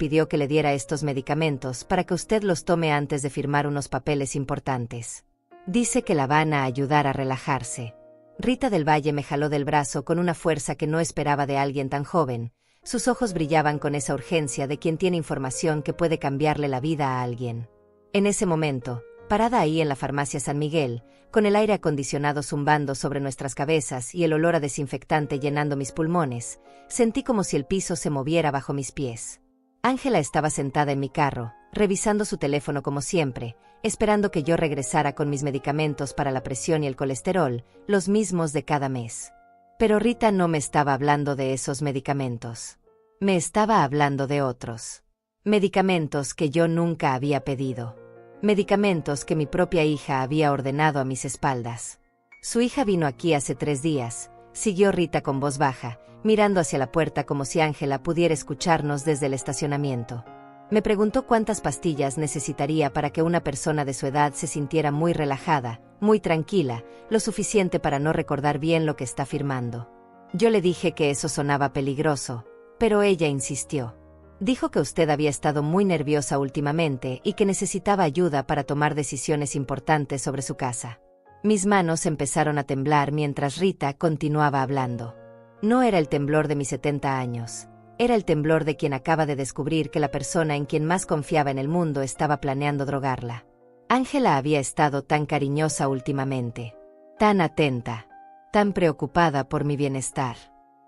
pidió que le diera estos medicamentos para que usted los tome antes de firmar unos papeles importantes. Dice que la van a ayudar a relajarse. Rita del Valle me jaló del brazo con una fuerza que no esperaba de alguien tan joven. Sus ojos brillaban con esa urgencia de quien tiene información que puede cambiarle la vida a alguien. En ese momento, parada ahí en la farmacia San Miguel, con el aire acondicionado zumbando sobre nuestras cabezas y el olor a desinfectante llenando mis pulmones, sentí como si el piso se moviera bajo mis pies. Ángela estaba sentada en mi carro, revisando su teléfono como siempre, esperando que yo regresara con mis medicamentos para la presión y el colesterol, los mismos de cada mes. Pero Rita no me estaba hablando de esos medicamentos. Me estaba hablando de otros. Medicamentos que yo nunca había pedido. Medicamentos que mi propia hija había ordenado a mis espaldas. Su hija vino aquí hace 3 días, siguió Rita con voz baja, mirando hacia la puerta como si Ángela pudiera escucharnos desde el estacionamiento. Me preguntó cuántas pastillas necesitaría para que una persona de su edad se sintiera muy relajada, muy tranquila, lo suficiente para no recordar bien lo que está firmando. Yo le dije que eso sonaba peligroso, pero ella insistió. Dijo que usted había estado muy nerviosa últimamente y que necesitaba ayuda para tomar decisiones importantes sobre su casa. Mis manos empezaron a temblar mientras Rita continuaba hablando. No era el temblor de mis 70 años. Era el temblor de quien acaba de descubrir que la persona en quien más confiaba en el mundo estaba planeando drogarla. Ángela había estado tan cariñosa últimamente, tan atenta, tan preocupada por mi bienestar.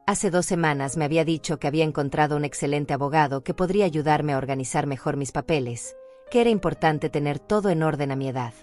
Hace 2 semanas me había dicho que había encontrado un excelente abogado que podría ayudarme a organizar mejor mis papeles, que era importante tener todo en orden a mi edad.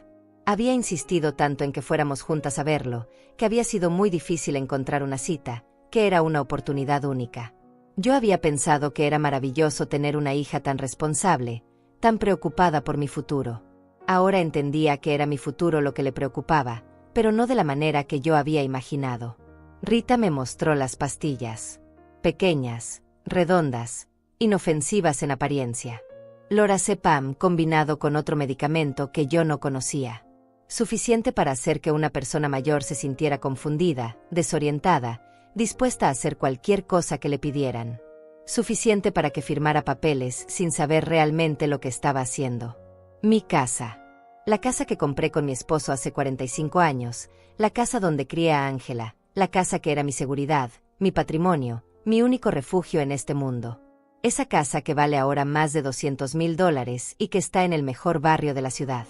Había insistido tanto en que fuéramos juntas a verlo, que había sido muy difícil encontrar una cita, que era una oportunidad única. Yo había pensado que era maravilloso tener una hija tan responsable, tan preocupada por mi futuro. Ahora entendía que era mi futuro lo que le preocupaba, pero no de la manera que yo había imaginado. Rita me mostró las pastillas. Pequeñas, redondas, inofensivas en apariencia. Lorazepam combinado con otro medicamento que yo no conocía. Suficiente para hacer que una persona mayor se sintiera confundida, desorientada, dispuesta a hacer cualquier cosa que le pidieran. Suficiente para que firmara papeles sin saber realmente lo que estaba haciendo. Mi casa. La casa que compré con mi esposo hace 45 años, la casa donde crié a Ángela, la casa que era mi seguridad, mi patrimonio, mi único refugio en este mundo. Esa casa que vale ahora más de $200,000 y que está en el mejor barrio de la ciudad.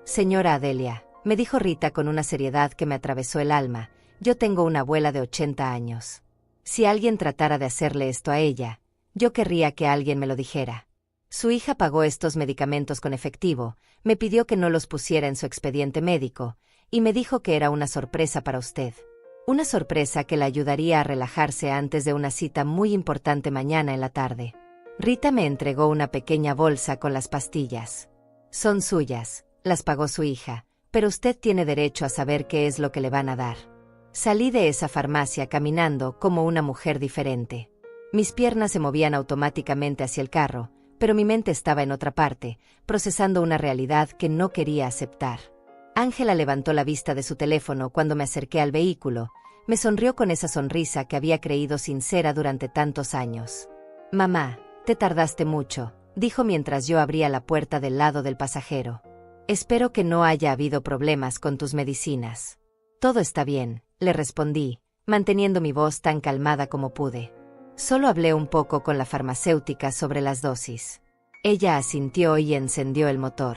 Señora Adelia, me dijo Rita con una seriedad que me atravesó el alma, yo tengo una abuela de 80 años. Si alguien tratara de hacerle esto a ella, yo querría que alguien me lo dijera. Su hija pagó estos medicamentos con efectivo, me pidió que no los pusiera en su expediente médico, y me dijo que era una sorpresa para usted. Una sorpresa que la ayudaría a relajarse antes de una cita muy importante mañana en la tarde. Rita me entregó una pequeña bolsa con las pastillas. Son suyas, las pagó su hija, pero usted tiene derecho a saber qué es lo que le van a dar. Salí de esa farmacia caminando como una mujer diferente. Mis piernas se movían automáticamente hacia el carro, pero mi mente estaba en otra parte, procesando una realidad que no quería aceptar. Ángela levantó la vista de su teléfono cuando me acerqué al vehículo, me sonrió con esa sonrisa que había creído sincera durante tantos años. Mamá, te tardaste mucho, dijo mientras yo abría la puerta del lado del pasajero. Espero que no haya habido problemas con tus medicinas. Todo está bien, le respondí, manteniendo mi voz tan calmada como pude. Solo hablé un poco con la farmacéutica sobre las dosis. Ella asintió y encendió el motor.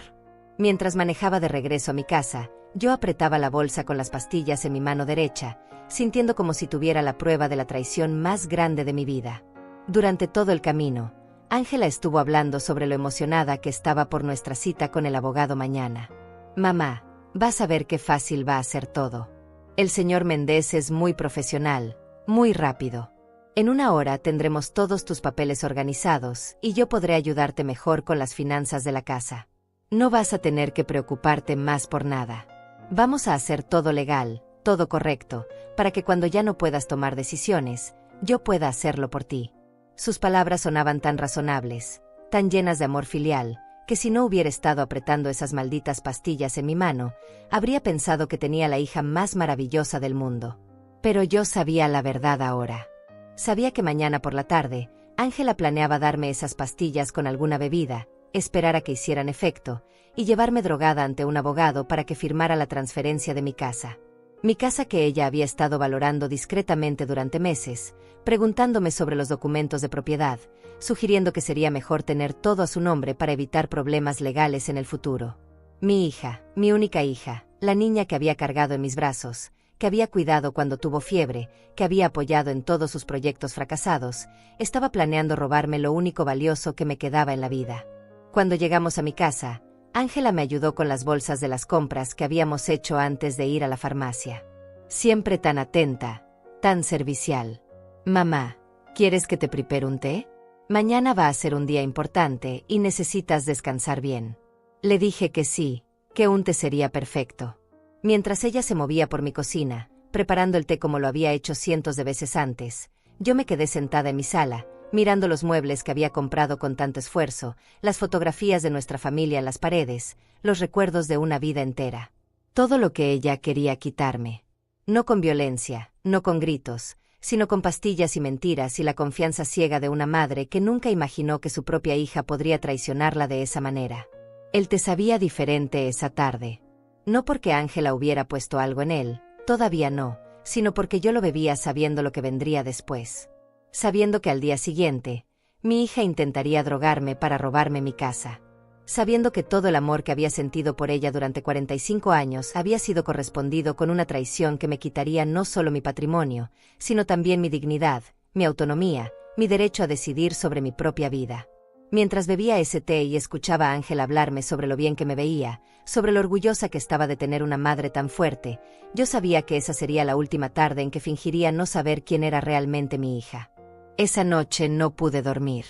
Mientras manejaba de regreso a mi casa, yo apretaba la bolsa con las pastillas en mi mano derecha, sintiendo como si tuviera la prueba de la traición más grande de mi vida. Durante todo el camino, Ángela estuvo hablando sobre lo emocionada que estaba por nuestra cita con el abogado mañana. Mamá, vas a ver qué fácil va a ser todo. El señor Méndez es muy profesional, muy rápido. En 1 hora tendremos todos tus papeles organizados y yo podré ayudarte mejor con las finanzas de la casa. No vas a tener que preocuparte más por nada. Vamos a hacer todo legal, todo correcto, para que cuando ya no puedas tomar decisiones, yo pueda hacerlo por ti. Sus palabras sonaban tan razonables, tan llenas de amor filial, que si no hubiera estado apretando esas malditas pastillas en mi mano, habría pensado que tenía la hija más maravillosa del mundo. Pero yo sabía la verdad ahora. Sabía que mañana por la tarde, Ángela planeaba darme esas pastillas con alguna bebida, esperar a que hicieran efecto, y llevarme drogada ante un abogado para que firmara la transferencia de mi casa. Mi casa que ella había estado valorando discretamente durante meses, preguntándome sobre los documentos de propiedad, sugiriendo que sería mejor tener todo a su nombre para evitar problemas legales en el futuro. Mi hija, mi única hija, la niña que había cargado en mis brazos, que había cuidado cuando tuvo fiebre, que había apoyado en todos sus proyectos fracasados, estaba planeando robarme lo único valioso que me quedaba en la vida. Cuando llegamos a mi casa, Ángela me ayudó con las bolsas de las compras que habíamos hecho antes de ir a la farmacia. Siempre tan atenta, tan servicial. Mamá, ¿quieres que te prepare un té? Mañana va a ser un día importante y necesitas descansar bien. Le dije que sí, que un té sería perfecto. Mientras ella se movía por mi cocina, preparando el té como lo había hecho cientos de veces antes, yo me quedé sentada en mi sala, mirando los muebles que había comprado con tanto esfuerzo, las fotografías de nuestra familia en las paredes, los recuerdos de una vida entera. Todo lo que ella quería quitarme. No con violencia, no con gritos, sino con pastillas y mentiras y la confianza ciega de una madre que nunca imaginó que su propia hija podría traicionarla de esa manera. El té sabía diferente esa tarde. No porque Ángela hubiera puesto algo en él, todavía no, sino porque yo lo bebía sabiendo lo que vendría después. Sabiendo que al día siguiente, mi hija intentaría drogarme para robarme mi casa. Sabiendo que todo el amor que había sentido por ella durante 45 años había sido correspondido con una traición que me quitaría no solo mi patrimonio, sino también mi dignidad, mi autonomía, mi derecho a decidir sobre mi propia vida. Mientras bebía ese té y escuchaba a Ángela hablarme sobre lo bien que me veía, sobre lo orgullosa que estaba de tener una madre tan fuerte, yo sabía que esa sería la última tarde en que fingiría no saber quién era realmente mi hija. Esa noche no pude dormir.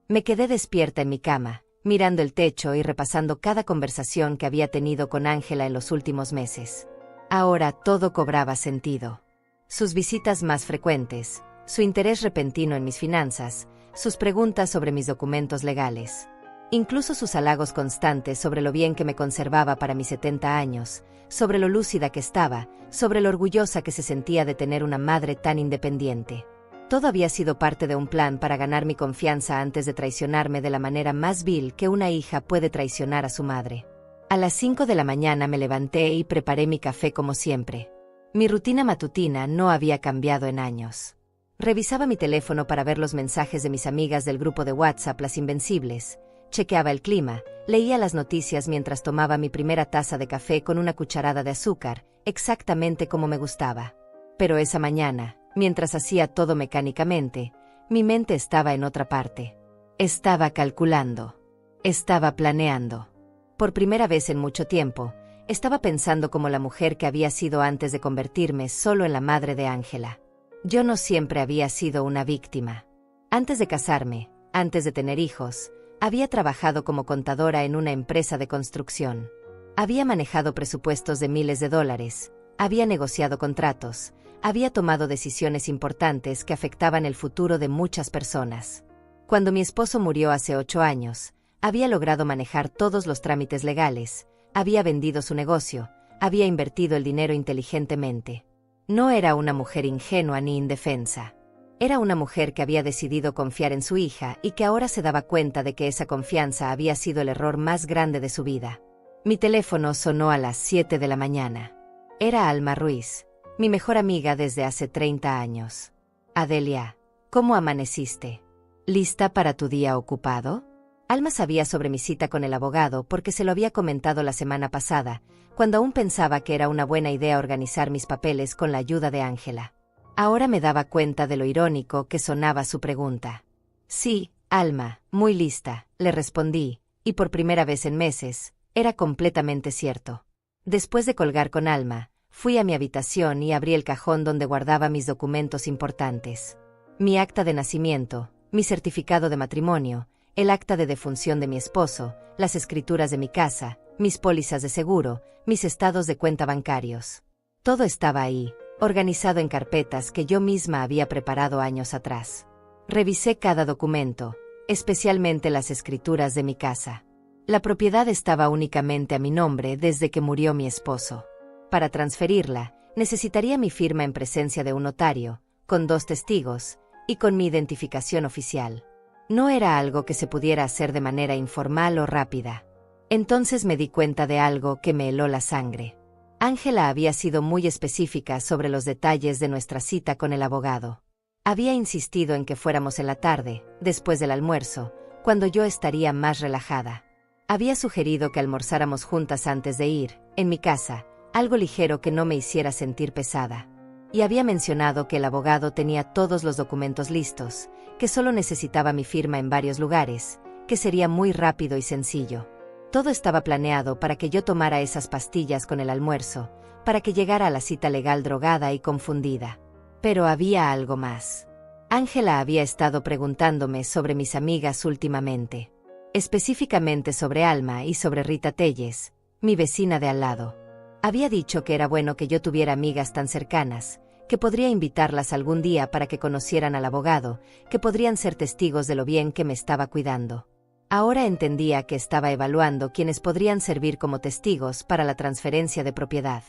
Me quedé despierta en mi cama, mirando el techo y repasando cada conversación que había tenido con Ángela en los últimos meses. Ahora todo cobraba sentido. Sus visitas más frecuentes, su interés repentino en mis finanzas, sus preguntas sobre mis documentos legales. Incluso sus halagos constantes sobre lo bien que me conservaba para mis 70 años, sobre lo lúcida que estaba, sobre lo orgullosa que se sentía de tener una madre tan independiente. Todo había sido parte de un plan para ganar mi confianza antes de traicionarme de la manera más vil que una hija puede traicionar a su madre. A las 5 de la mañana me levanté y preparé mi café como siempre. Mi rutina matutina no había cambiado en años. Revisaba mi teléfono para ver los mensajes de mis amigas del grupo de WhatsApp Las Invencibles, chequeaba el clima, leía las noticias mientras tomaba mi primera taza de café con una cucharada de azúcar, exactamente como me gustaba. Pero esa mañana, mientras hacía todo mecánicamente, mi mente estaba en otra parte. Estaba calculando. Estaba planeando. Por primera vez en mucho tiempo, estaba pensando como la mujer que había sido antes de convertirme solo en la madre de Ángela. Yo no siempre había sido una víctima. Antes de casarme, antes de tener hijos, había trabajado como contadora en una empresa de construcción. Había manejado presupuestos de miles de dólares, había negociado contratos, había tomado decisiones importantes que afectaban el futuro de muchas personas. Cuando mi esposo murió hace 8 años, había logrado manejar todos los trámites legales, había vendido su negocio, había invertido el dinero inteligentemente. No era una mujer ingenua ni indefensa. Era una mujer que había decidido confiar en su hija y que ahora se daba cuenta de que esa confianza había sido el error más grande de su vida. Mi teléfono sonó a las 7 de la mañana. Era Alma Ruiz, mi mejor amiga desde hace 30 años. Adelia, ¿cómo amaneciste? ¿Lista para tu día ocupado? Alma sabía sobre mi cita con el abogado porque se lo había comentado la semana pasada, cuando aún pensaba que era una buena idea organizar mis papeles con la ayuda de Ángela. Ahora me daba cuenta de lo irónico que sonaba su pregunta. Sí, Alma, muy lista, le respondí, y por primera vez en meses, era completamente cierto. Después de colgar con Alma, fui a mi habitación y abrí el cajón donde guardaba mis documentos importantes. Mi acta de nacimiento, mi certificado de matrimonio, el acta de defunción de mi esposo, las escrituras de mi casa, mis pólizas de seguro, mis estados de cuenta bancarios. Todo estaba ahí, organizado en carpetas que yo misma había preparado años atrás. Revisé cada documento, especialmente las escrituras de mi casa. La propiedad estaba únicamente a mi nombre desde que murió mi esposo. Para transferirla, necesitaría mi firma en presencia de un notario, con 2 testigos, y con mi identificación oficial. No era algo que se pudiera hacer de manera informal o rápida. Entonces me di cuenta de algo que me heló la sangre. Ángela había sido muy específica sobre los detalles de nuestra cita con el abogado. Había insistido en que fuéramos en la tarde, después del almuerzo, cuando yo estaría más relajada. Había sugerido que almorzáramos juntas antes de ir, en mi casa, algo ligero que no me hiciera sentir pesada. Y había mencionado que el abogado tenía todos los documentos listos, que solo necesitaba mi firma en varios lugares, que sería muy rápido y sencillo. Todo estaba planeado para que yo tomara esas pastillas con el almuerzo, para que llegara a la cita legal drogada y confundida. Pero había algo más. Ángela había estado preguntándome sobre mis amigas últimamente. Específicamente sobre Alma y sobre Rita Telles, mi vecina de al lado. Había dicho que era bueno que yo tuviera amigas tan cercanas, que podría invitarlas algún día para que conocieran al abogado, que podrían ser testigos de lo bien que me estaba cuidando. Ahora entendía que estaba evaluando quienes podrían servir como testigos para la transferencia de propiedad.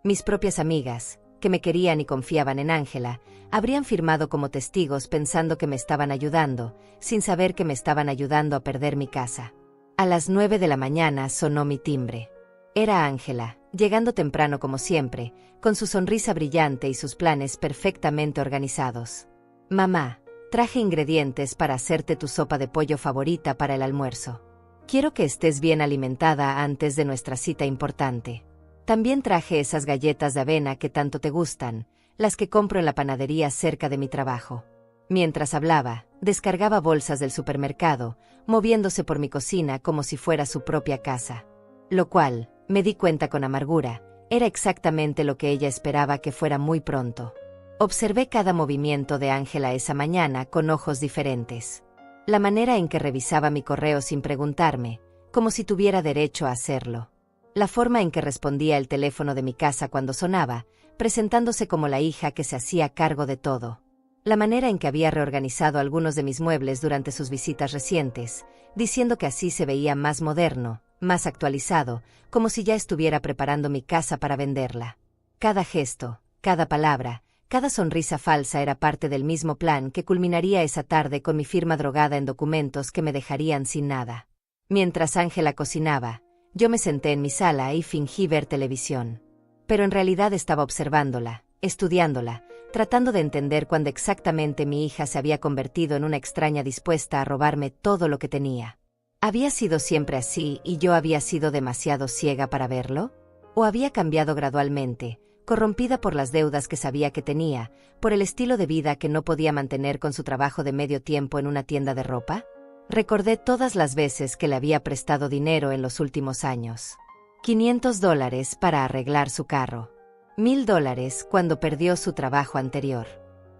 Mis propias amigas, que me querían y confiaban en Ángela, habrían firmado como testigos pensando que me estaban ayudando, sin saber que me estaban ayudando a perder mi casa. A las 9 de la mañana sonó mi timbre. Era Ángela, llegando temprano como siempre, con su sonrisa brillante y sus planes perfectamente organizados. «Mamá, traje ingredientes para hacerte tu sopa de pollo favorita para el almuerzo. Quiero que estés bien alimentada antes de nuestra cita importante. También traje esas galletas de avena que tanto te gustan, las que compro en la panadería cerca de mi trabajo». Mientras hablaba, descargaba bolsas del supermercado, moviéndose por mi cocina como si fuera su propia casa. Lo cual, me di cuenta con amargura, era exactamente lo que ella esperaba que fuera muy pronto. Observé cada movimiento de Ángela esa mañana con ojos diferentes. La manera en que revisaba mi correo sin preguntarme, como si tuviera derecho a hacerlo. La forma en que respondía el teléfono de mi casa cuando sonaba, presentándose como la hija que se hacía cargo de todo. La manera en que había reorganizado algunos de mis muebles durante sus visitas recientes, diciendo que así se veía más moderno, más actualizado, como si ya estuviera preparando mi casa para venderla. Cada gesto, cada palabra, cada sonrisa falsa era parte del mismo plan que culminaría esa tarde con mi firma drogada en documentos que me dejarían sin nada. Mientras Ángela cocinaba, yo me senté en mi sala y fingí ver televisión. Pero en realidad estaba observándola, estudiándola, tratando de entender cuándo exactamente mi hija se había convertido en una extraña dispuesta a robarme todo lo que tenía. ¿Había sido siempre así y yo había sido demasiado ciega para verlo? ¿O había cambiado gradualmente, corrompida por las deudas que sabía que tenía, por el estilo de vida que no podía mantener con su trabajo de medio tiempo en una tienda de ropa? Recordé todas las veces que le había prestado dinero en los últimos años. $500 para arreglar su carro. $1,000 cuando perdió su trabajo anterior.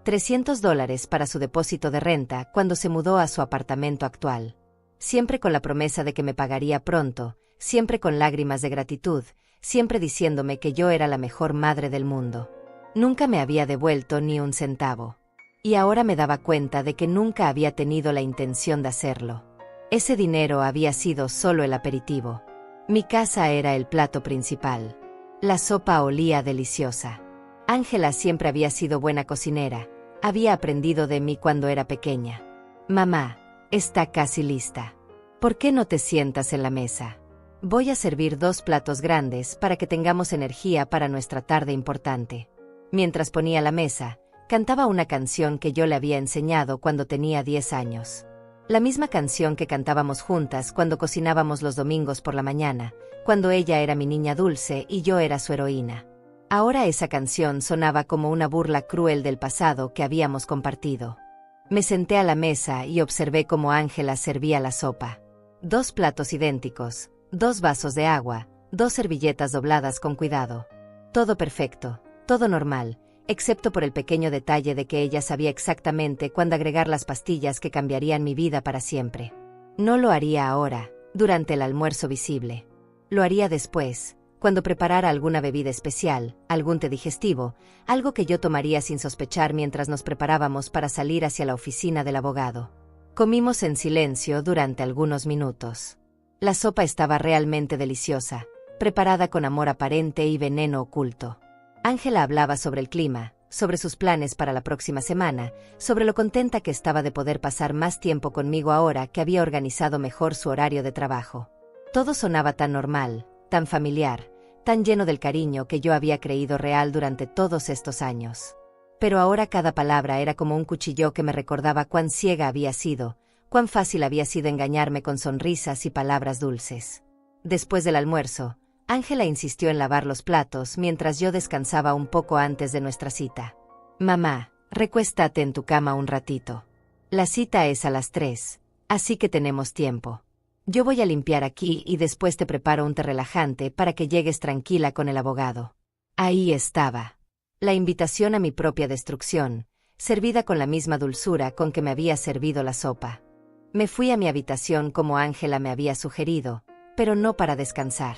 $300 para su depósito de renta cuando se mudó a su apartamento actual. Siempre con la promesa de que me pagaría pronto, siempre con lágrimas de gratitud, siempre diciéndome que yo era la mejor madre del mundo. Nunca me había devuelto ni un centavo. Y ahora me daba cuenta de que nunca había tenido la intención de hacerlo. Ese dinero había sido solo el aperitivo. Mi casa era el plato principal. La sopa olía deliciosa. Ángela siempre había sido buena cocinera. Había aprendido de mí cuando era pequeña. «Mamá, está casi lista. ¿Por qué no te sientas en la mesa? Voy a servir 2 platos grandes para que tengamos energía para nuestra tarde importante». Mientras ponía la mesa, cantaba una canción que yo le había enseñado cuando tenía 10 años. La misma canción que cantábamos juntas cuando cocinábamos los domingos por la mañana, cuando ella era mi niña dulce y yo era su heroína. Ahora esa canción sonaba como una burla cruel del pasado que habíamos compartido. Me senté a la mesa y observé cómo Ángela servía la sopa. 2 platos idénticos, 2 vasos de agua, 2 servilletas dobladas con cuidado. Todo perfecto, todo normal, excepto por el pequeño detalle de que ella sabía exactamente cuándo agregar las pastillas que cambiarían mi vida para siempre. No lo haría ahora, durante el almuerzo visible. Lo haría después, cuando preparara alguna bebida especial, algún té digestivo, algo que yo tomaría sin sospechar mientras nos preparábamos para salir hacia la oficina del abogado. Comimos en silencio durante algunos minutos. La sopa estaba realmente deliciosa, preparada con amor aparente y veneno oculto. Ángela hablaba sobre el clima, sobre sus planes para la próxima semana, sobre lo contenta que estaba de poder pasar más tiempo conmigo ahora que había organizado mejor su horario de trabajo. Todo sonaba tan normal, tan familiar, tan lleno del cariño que yo había creído real durante todos estos años. Pero ahora cada palabra era como un cuchillo que me recordaba cuán ciega había sido, cuán fácil había sido engañarme con sonrisas y palabras dulces. Después del almuerzo, Ángela insistió en lavar los platos mientras yo descansaba un poco antes de nuestra cita. Mamá, recuéstate en tu cama un ratito. La cita es a las 3, así que tenemos tiempo. Yo voy a limpiar aquí y después te preparo un té relajante para que llegues tranquila con el abogado. Ahí estaba. La invitación a mi propia destrucción, servida con la misma dulzura con que me había servido la sopa. Me fui a mi habitación como Ángela me había sugerido, pero no para descansar.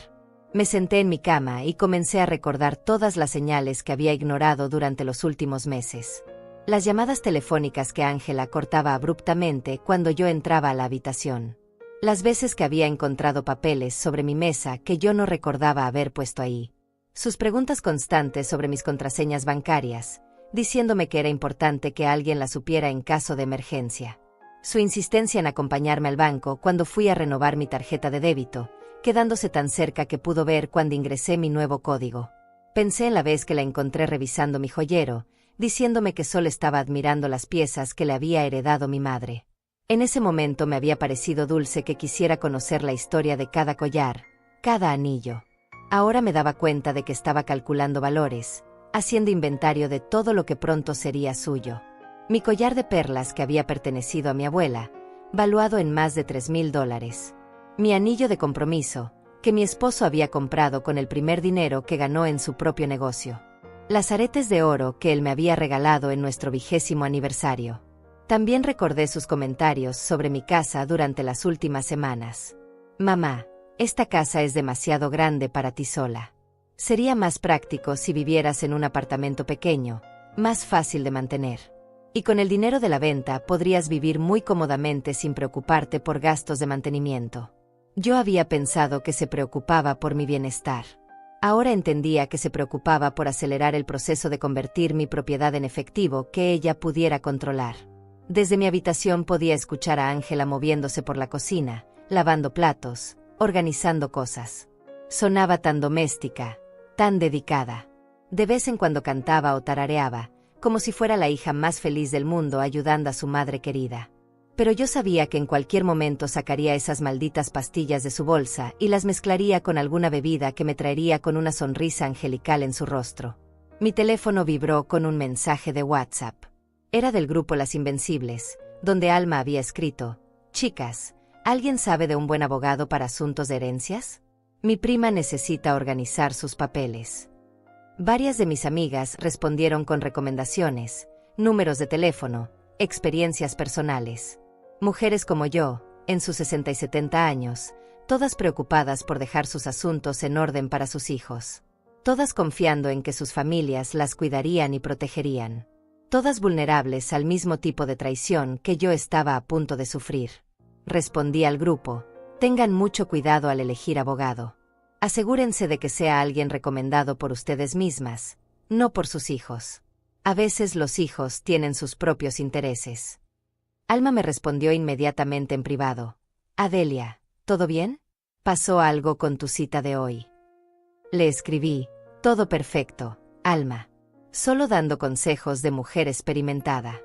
Me senté en mi cama y comencé a recordar todas las señales que había ignorado durante los últimos meses. Las llamadas telefónicas que Ángela cortaba abruptamente cuando yo entraba a la habitación. Las veces que había encontrado papeles sobre mi mesa que yo no recordaba haber puesto ahí. Sus preguntas constantes sobre mis contraseñas bancarias, diciéndome que era importante que alguien las supiera en caso de emergencia. Su insistencia en acompañarme al banco cuando fui a renovar mi tarjeta de débito, quedándose tan cerca que pudo ver cuando ingresé mi nuevo código. Pensé en la vez que la encontré revisando mi joyero, diciéndome que solo estaba admirando las piezas que le había heredado mi madre. En ese momento me había parecido dulce que quisiera conocer la historia de cada collar, cada anillo. Ahora me daba cuenta de que estaba calculando valores, haciendo inventario de todo lo que pronto sería suyo. Mi collar de perlas que había pertenecido a mi abuela, valuado en más de $3,000. Mi anillo de compromiso, que mi esposo había comprado con el primer dinero que ganó en su propio negocio. Las aretes de oro que él me había regalado en nuestro 20º aniversario. También recordé sus comentarios sobre mi casa durante las últimas semanas. Mamá, esta casa es demasiado grande para ti sola. Sería más práctico si vivieras en un apartamento pequeño, más fácil de mantener. Y con el dinero de la venta podrías vivir muy cómodamente sin preocuparte por gastos de mantenimiento. Yo había pensado que se preocupaba por mi bienestar. Ahora entendía que se preocupaba por acelerar el proceso de convertir mi propiedad en efectivo que ella pudiera controlar. Desde mi habitación podía escuchar a Ángela moviéndose por la cocina, lavando platos, organizando cosas. Sonaba tan doméstica, tan dedicada. De vez en cuando cantaba o tarareaba, como si fuera la hija más feliz del mundo ayudando a su madre querida. Pero yo sabía que en cualquier momento sacaría esas malditas pastillas de su bolsa y las mezclaría con alguna bebida que me traería con una sonrisa angelical en su rostro. Mi teléfono vibró con un mensaje de WhatsApp. Era del grupo Las Invencibles, donde Alma había escrito: «Chicas, ¿alguien sabe de un buen abogado para asuntos de herencias? Mi prima necesita organizar sus papeles». Varias de mis amigas respondieron con recomendaciones, números de teléfono, experiencias personales. Mujeres como yo, en sus 60 y 70 años, todas preocupadas por dejar sus asuntos en orden para sus hijos. Todas confiando en que sus familias las cuidarían y protegerían. Todas vulnerables al mismo tipo de traición que yo estaba a punto de sufrir. Respondí al grupo: tengan mucho cuidado al elegir abogado. Asegúrense de que sea alguien recomendado por ustedes mismas, no por sus hijos. A veces los hijos tienen sus propios intereses. Alma me respondió inmediatamente en privado: Adelia, ¿todo bien? ¿Pasó algo con tu cita de hoy? Le escribí: todo perfecto, Alma. Solo dando consejos de mujer experimentada.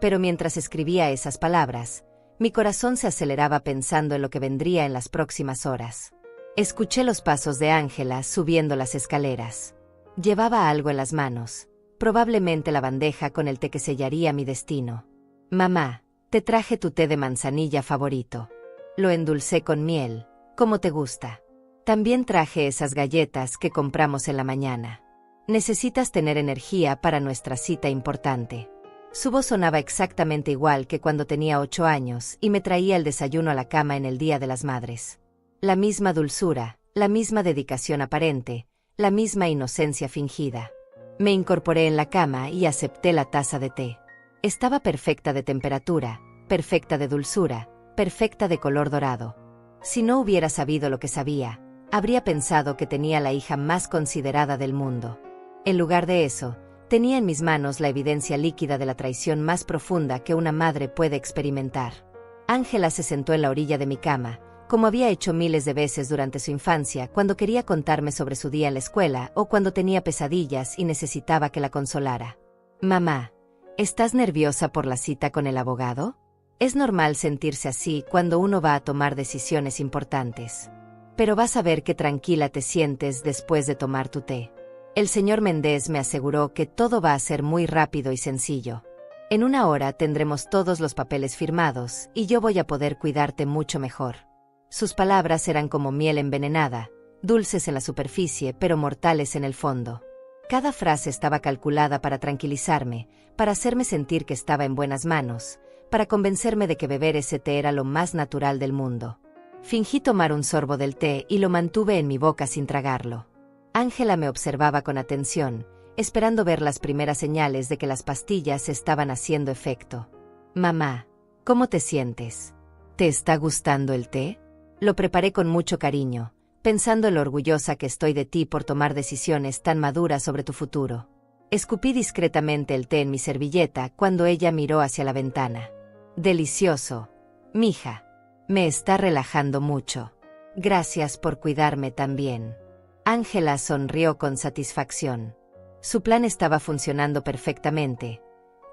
Pero mientras escribía esas palabras, mi corazón se aceleraba pensando en lo que vendría en las próximas horas. Escuché los pasos de Ángela subiendo las escaleras. Llevaba algo en las manos, probablemente la bandeja con el té que sellaría mi destino. Mamá, te traje tu té de manzanilla favorito. Lo endulcé con miel, como te gusta. También traje esas galletas que compramos en la mañana. Necesitas tener energía para nuestra cita importante. Su voz sonaba exactamente igual que cuando tenía 8 años y me traía el desayuno a la cama en el Día de las Madres. La misma dulzura, la misma dedicación aparente, la misma inocencia fingida. Me incorporé en la cama y acepté la taza de té. Estaba perfecta de temperatura, perfecta de dulzura, perfecta de color dorado. Si no hubiera sabido lo que sabía, habría pensado que tenía la hija más considerada del mundo. En lugar de eso, Tenía en mis manos la evidencia líquida de la traición más profunda que una madre puede experimentar. Ángela se sentó en la orilla de mi cama, como había hecho miles de veces durante su infancia, cuando quería contarme sobre su día en la escuela o cuando tenía pesadillas y necesitaba que la consolara. Mamá, ¿estás nerviosa por la cita con el abogado? Es normal sentirse así cuando uno va a tomar decisiones importantes. Pero vas a ver qué tranquila te sientes después de tomar tu té. El señor Méndez me aseguró que todo va a ser muy rápido y sencillo. En 1 hora tendremos todos los papeles firmados y yo voy a poder cuidarte mucho mejor. Sus palabras eran como miel envenenada, dulces en la superficie pero mortales en el fondo. Cada frase estaba calculada para tranquilizarme, para hacerme sentir que estaba en buenas manos, para convencerme de que beber ese té era lo más natural del mundo. Fingí tomar un sorbo del té y lo mantuve en mi boca sin tragarlo. Ángela me observaba con atención, esperando ver las primeras señales de que las pastillas estaban haciendo efecto. Mamá, ¿cómo te sientes? ¿Te está gustando el té? Lo preparé con mucho cariño, pensando en lo orgullosa que estoy de ti por tomar decisiones tan maduras sobre tu futuro. Escupí discretamente el té en mi servilleta cuando ella miró hacia la ventana. Delicioso. Mija. Me está relajando mucho. Gracias por cuidarme tan bien. Ángela sonrió con satisfacción. Su plan estaba funcionando perfectamente.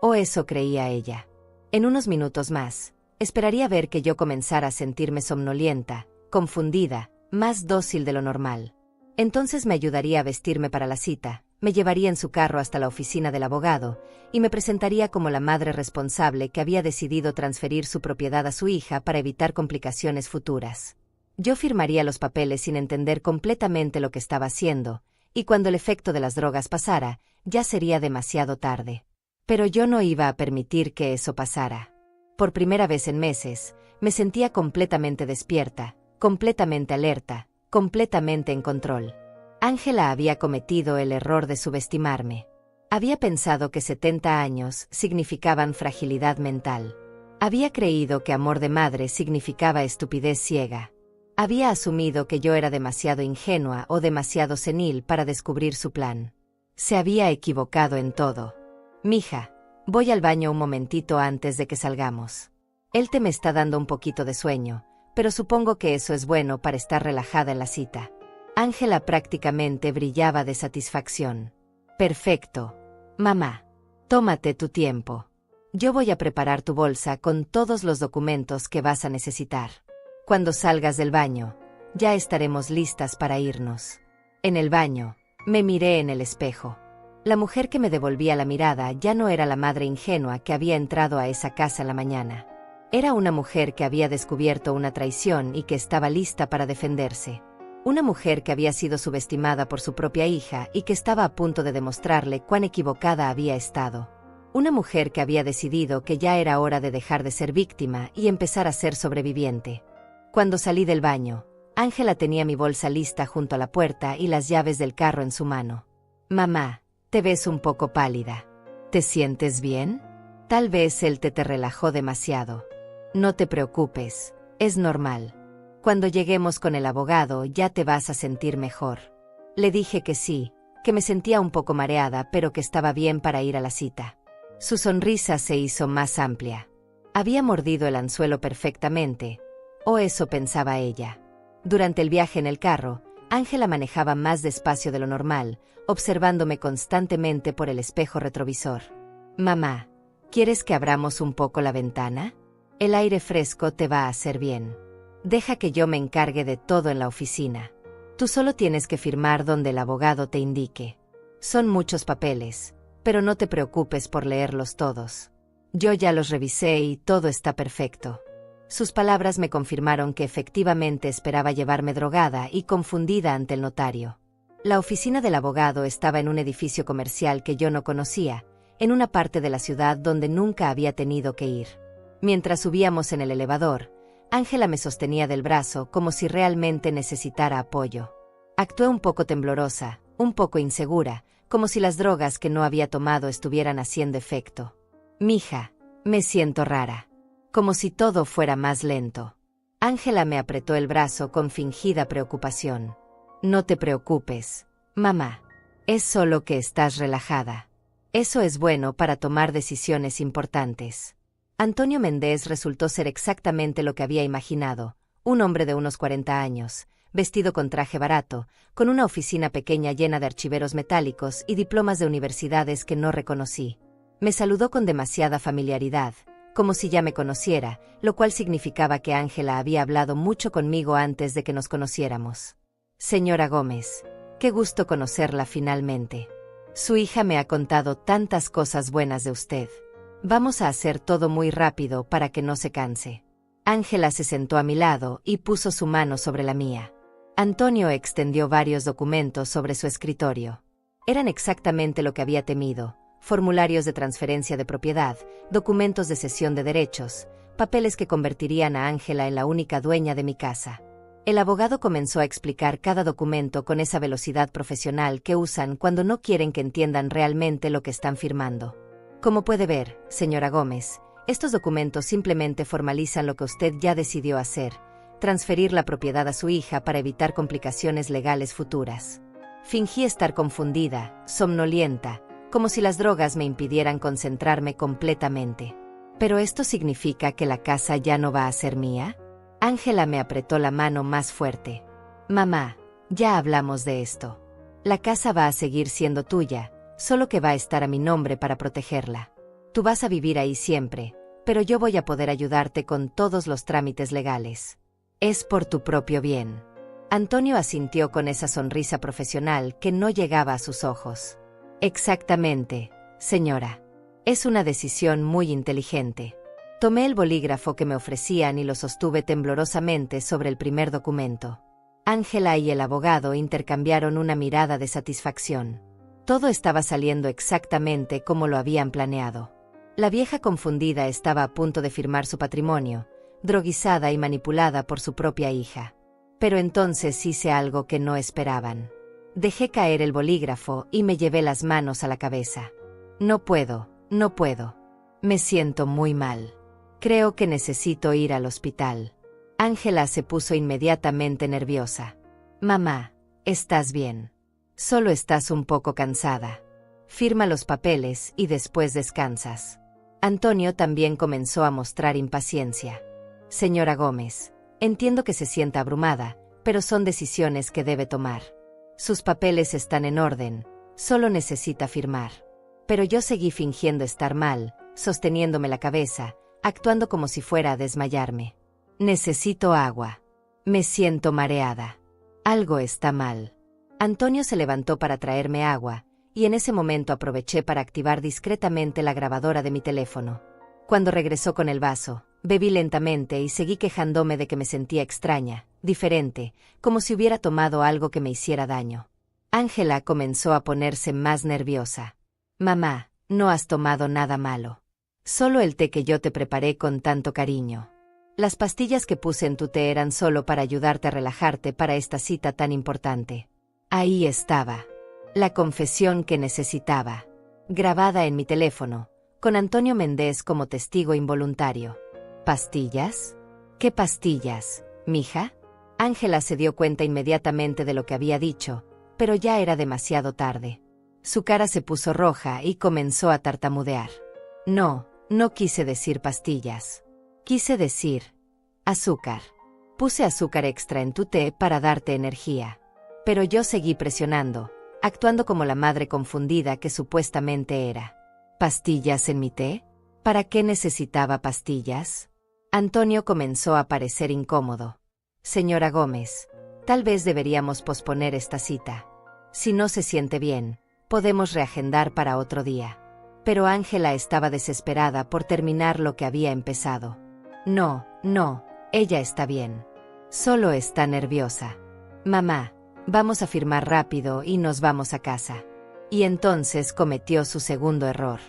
O eso creía ella. En unos minutos más, esperaría ver que yo comenzara a sentirme somnolienta, confundida, más dócil de lo normal. Entonces me ayudaría a vestirme para la cita, me llevaría en su carro hasta la oficina del abogado, y me presentaría como la madre responsable que había decidido transferir su propiedad a su hija para evitar complicaciones futuras. Yo firmaría los papeles sin entender completamente lo que estaba haciendo, y cuando el efecto de las drogas pasara, ya sería demasiado tarde. Pero yo no iba a permitir que eso pasara. Por primera vez en meses, me sentía completamente despierta, completamente alerta, completamente en control. Ángela había cometido el error de subestimarme. Había pensado que 70 años significaban fragilidad mental. Había creído que amor de madre significaba estupidez ciega. Había asumido que yo era demasiado ingenua o demasiado senil para descubrir su plan. Se había equivocado en todo. Mija, voy al baño un momentito antes de que salgamos. El té me está dando un poquito de sueño, pero supongo que eso es bueno para estar relajada en la cita. Ángela prácticamente brillaba de satisfacción. Perfecto. Mamá, tómate tu tiempo. Yo voy a preparar tu bolsa con todos los documentos que vas a necesitar. Cuando salgas del baño, ya estaremos listas para irnos. En el baño, me miré en el espejo. La mujer que me devolvía la mirada ya no era la madre ingenua que había entrado a esa casa en la mañana. Era una mujer que había descubierto una traición y que estaba lista para defenderse. Una mujer que había sido subestimada por su propia hija y que estaba a punto de demostrarle cuán equivocada había estado. Una mujer que había decidido que ya era hora de dejar de ser víctima y empezar a ser sobreviviente. Cuando salí del baño, Ángela tenía mi bolsa lista junto a la puerta y las llaves del carro en su mano. Mamá, te ves un poco pálida. ¿Te sientes bien? Tal vez el té te relajó demasiado. No te preocupes, es normal. Cuando lleguemos con el abogado ya te vas a sentir mejor. Le dije que sí, que me sentía un poco mareada pero que estaba bien para ir a la cita. Su sonrisa se hizo más amplia. Había mordido el anzuelo perfectamente. O eso pensaba ella. Durante el viaje en el carro, Ángela manejaba más despacio de lo normal, observándome constantemente por el espejo retrovisor. Mamá, ¿quieres que abramos un poco la ventana? El aire fresco te va a hacer bien. Deja que yo me encargue de todo en la oficina. Tú solo tienes que firmar donde el abogado te indique. Son muchos papeles, pero no te preocupes por leerlos todos. Yo ya los revisé y todo está perfecto. Sus palabras me confirmaron que efectivamente esperaba llevarme drogada y confundida ante el notario. La oficina del abogado estaba en un edificio comercial que yo no conocía, en una parte de la ciudad donde nunca había tenido que ir. Mientras subíamos en el elevador, Ángela me sostenía del brazo como si realmente necesitara apoyo. Actué un poco temblorosa, un poco insegura, como si las drogas que no había tomado estuvieran haciendo efecto. Mija, me siento rara. Como si todo fuera más lento. Ángela me apretó el brazo con fingida preocupación. No te preocupes, mamá. Es solo que estás relajada. Eso es bueno para tomar decisiones importantes. Antonio Méndez resultó ser exactamente lo que había imaginado, un hombre de unos 40 años, vestido con traje barato, con una oficina pequeña llena de archiveros metálicos y diplomas de universidades que no reconocí. Me saludó con demasiada familiaridad, como si ya me conociera, lo cual significaba que Ángela había hablado mucho conmigo antes de que nos conociéramos. Señora Gómez, qué gusto conocerla finalmente. Su hija me ha contado tantas cosas buenas de usted. Vamos a hacer todo muy rápido para que no se canse. Ángela se sentó a mi lado y puso su mano sobre la mía. Antonio extendió varios documentos sobre su escritorio. Eran exactamente lo que había temido: formularios de transferencia de propiedad, documentos de cesión de derechos, papeles que convertirían a Ángela en la única dueña de mi casa. El abogado comenzó a explicar cada documento con esa velocidad profesional que usan cuando no quieren que entiendan realmente lo que están firmando. Como puede ver, señora Gómez, estos documentos simplemente formalizan lo que usted ya decidió hacer: transferir la propiedad a su hija para evitar complicaciones legales futuras. Fingí estar confundida, somnolienta, como si las drogas me impidieran concentrarme completamente. ¿Pero esto significa que la casa ya no va a ser mía? Ángela me apretó la mano más fuerte. Mamá, ya hablamos de esto. La casa va a seguir siendo tuya, solo que va a estar a mi nombre para protegerla. Tú vas a vivir ahí siempre, pero yo voy a poder ayudarte con todos los trámites legales. Es por tu propio bien. Antonio asintió con esa sonrisa profesional que no llegaba a sus ojos. Exactamente, señora. Es una decisión muy inteligente. Tomé el bolígrafo que me ofrecían y lo sostuve temblorosamente sobre el primer documento. Ángela y el abogado intercambiaron una mirada de satisfacción. Todo estaba saliendo exactamente como lo habían planeado. La vieja confundida estaba a punto de firmar su patrimonio, droguizada y manipulada por su propia hija. Pero entonces hice algo que no esperaban. Dejé caer el bolígrafo y me llevé las manos a la cabeza. No puedo. Me siento muy mal. Creo que necesito ir al hospital. Ángela se puso inmediatamente nerviosa. Mamá, ¿estás bien? Solo estás un poco cansada. Firma los papeles y después descansas. Antonio también comenzó a mostrar impaciencia. Señora Gómez, entiendo que se sienta abrumada, pero son decisiones que debe tomar. Sus papeles están en orden, solo necesita firmar. Pero yo seguí fingiendo estar mal, sosteniéndome la cabeza, actuando como si fuera a desmayarme. Necesito agua. Me siento mareada. Algo está mal. Antonio se levantó para traerme agua, y en ese momento aproveché para activar discretamente la grabadora de mi teléfono. Cuando regresó con el vaso, bebí lentamente y seguí quejándome de que me sentía extraña, diferente, como si hubiera tomado algo que me hiciera daño. Ángela comenzó a ponerse más nerviosa. Mamá, no has tomado nada malo. Solo el té que yo te preparé con tanto cariño. Las pastillas que puse en tu té eran solo para ayudarte a relajarte para esta cita tan importante. Ahí estaba. La confesión que necesitaba. Grabada en mi teléfono, con Antonio Méndez como testigo involuntario. ¿Pastillas? ¿Qué pastillas, mija? Ángela se dio cuenta inmediatamente de lo que había dicho, pero ya era demasiado tarde. Su cara se puso roja y comenzó a tartamudear. No quise decir pastillas. Quise decir azúcar. Puse azúcar extra en tu té para darte energía. Pero yo seguí presionando, actuando como la madre confundida que supuestamente era. ¿Pastillas en mi té? ¿Para qué necesitaba pastillas? Antonio comenzó a parecer incómodo. Señora Gómez, tal vez deberíamos posponer esta cita. Si no se siente bien, podemos reagendar para otro día. Pero Ángela estaba desesperada por terminar lo que había empezado. No, ella está bien. Solo está nerviosa. Mamá, vamos a firmar rápido y nos vamos a casa. Y entonces cometió su segundo error.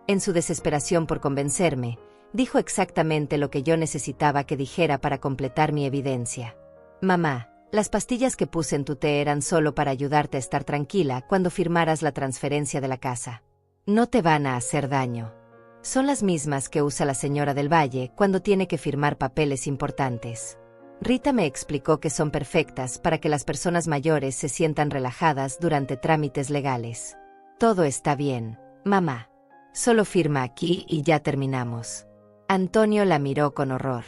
En su desesperación por convencerme, dijo exactamente lo que yo necesitaba que dijera para completar mi evidencia. Mamá, las pastillas que puse en tu té eran solo para ayudarte a estar tranquila cuando firmaras la transferencia de la casa. No te van a hacer daño. Son las mismas que usa la señora del Valle cuando tiene que firmar papeles importantes. Rita me explicó que son perfectas para que las personas mayores se sientan relajadas durante trámites legales. Todo está bien, Mamá, solo firma aquí y ya terminamos. Antonio la miró con horror.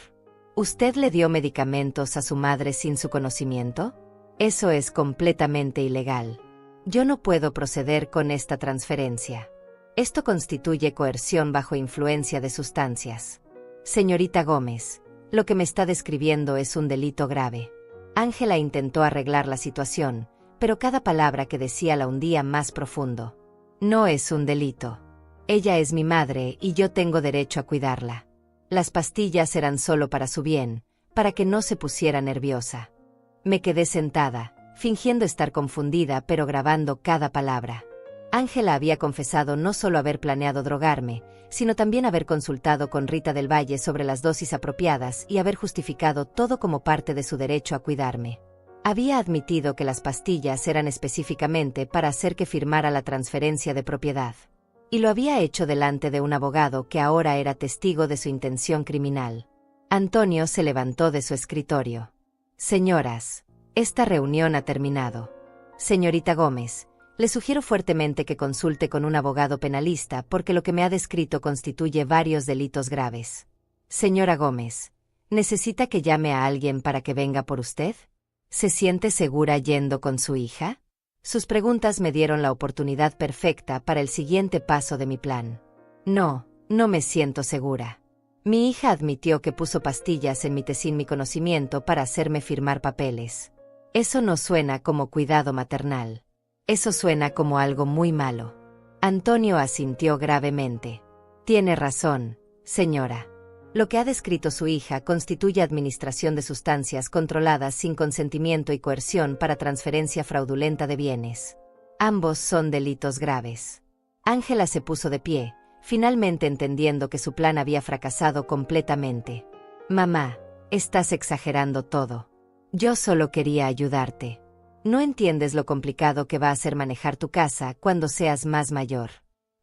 ¿Usted le dio medicamentos a su madre sin su conocimiento? Eso es completamente ilegal. Yo no puedo proceder con esta transferencia. Esto constituye coerción bajo influencia de sustancias. Señorita Gómez, lo que me está describiendo es un delito grave. Ángela intentó arreglar la situación, pero cada palabra que decía la hundía más profundo. No es un delito. Ella es mi madre y yo tengo derecho a cuidarla. Las pastillas eran solo para su bien, para que no se pusiera nerviosa. Me quedé sentada, fingiendo estar confundida pero grabando cada palabra. Ángela había confesado no solo haber planeado drogarme, sino también haber consultado con Rita del Valle sobre las dosis apropiadas y haber justificado todo como parte de su derecho a cuidarme. Había admitido que las pastillas eran específicamente para hacer que firmara la transferencia de propiedad. Y lo había hecho delante de un abogado que ahora era testigo de su intención criminal. Antonio se levantó de su escritorio. Señoras, esta reunión ha terminado. Señorita Gómez, le sugiero fuertemente que consulte con un abogado penalista porque lo que me ha descrito constituye varios delitos graves. Señora Gómez, ¿necesita que llame a alguien para que venga por usted? ¿Se siente segura yendo con su hija? Sus preguntas me dieron la oportunidad perfecta para el siguiente paso de mi plan. No, no me siento segura. Mi hija admitió que puso pastillas en mi té sin mi conocimiento para hacerme firmar papeles. Eso no suena como cuidado maternal. Eso suena como algo muy malo. Antonio asintió gravemente. Tiene razón, señora. Lo que ha descrito su hija constituye administración de sustancias controladas sin consentimiento y coerción para transferencia fraudulenta de bienes. Ambos son delitos graves. Ángela se puso de pie, finalmente entendiendo que su plan había fracasado completamente. Mamá, estás exagerando todo. Yo solo quería ayudarte. No entiendes lo complicado que va a ser manejar tu casa cuando seas más mayor.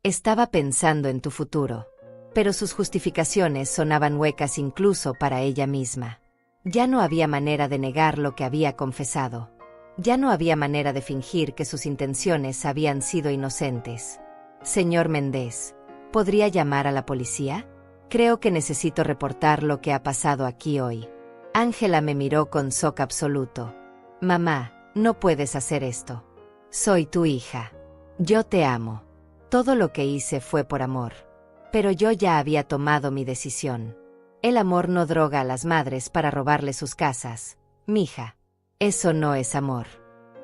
Estaba pensando en tu futuro. Pero sus justificaciones sonaban huecas incluso para ella misma. Ya no había manera de negar lo que había confesado. Ya no había manera de fingir que sus intenciones habían sido inocentes. Señor Méndez, ¿podría llamar a la policía? Creo que necesito reportar lo que ha pasado aquí hoy. Ángela me miró con shock absoluto. Mamá, no puedes hacer esto. Soy tu hija. Yo te amo. Todo lo que hice fue por amor. Pero yo ya había tomado mi decisión. El amor no droga a las madres para robarle sus casas, mija. Eso no es amor.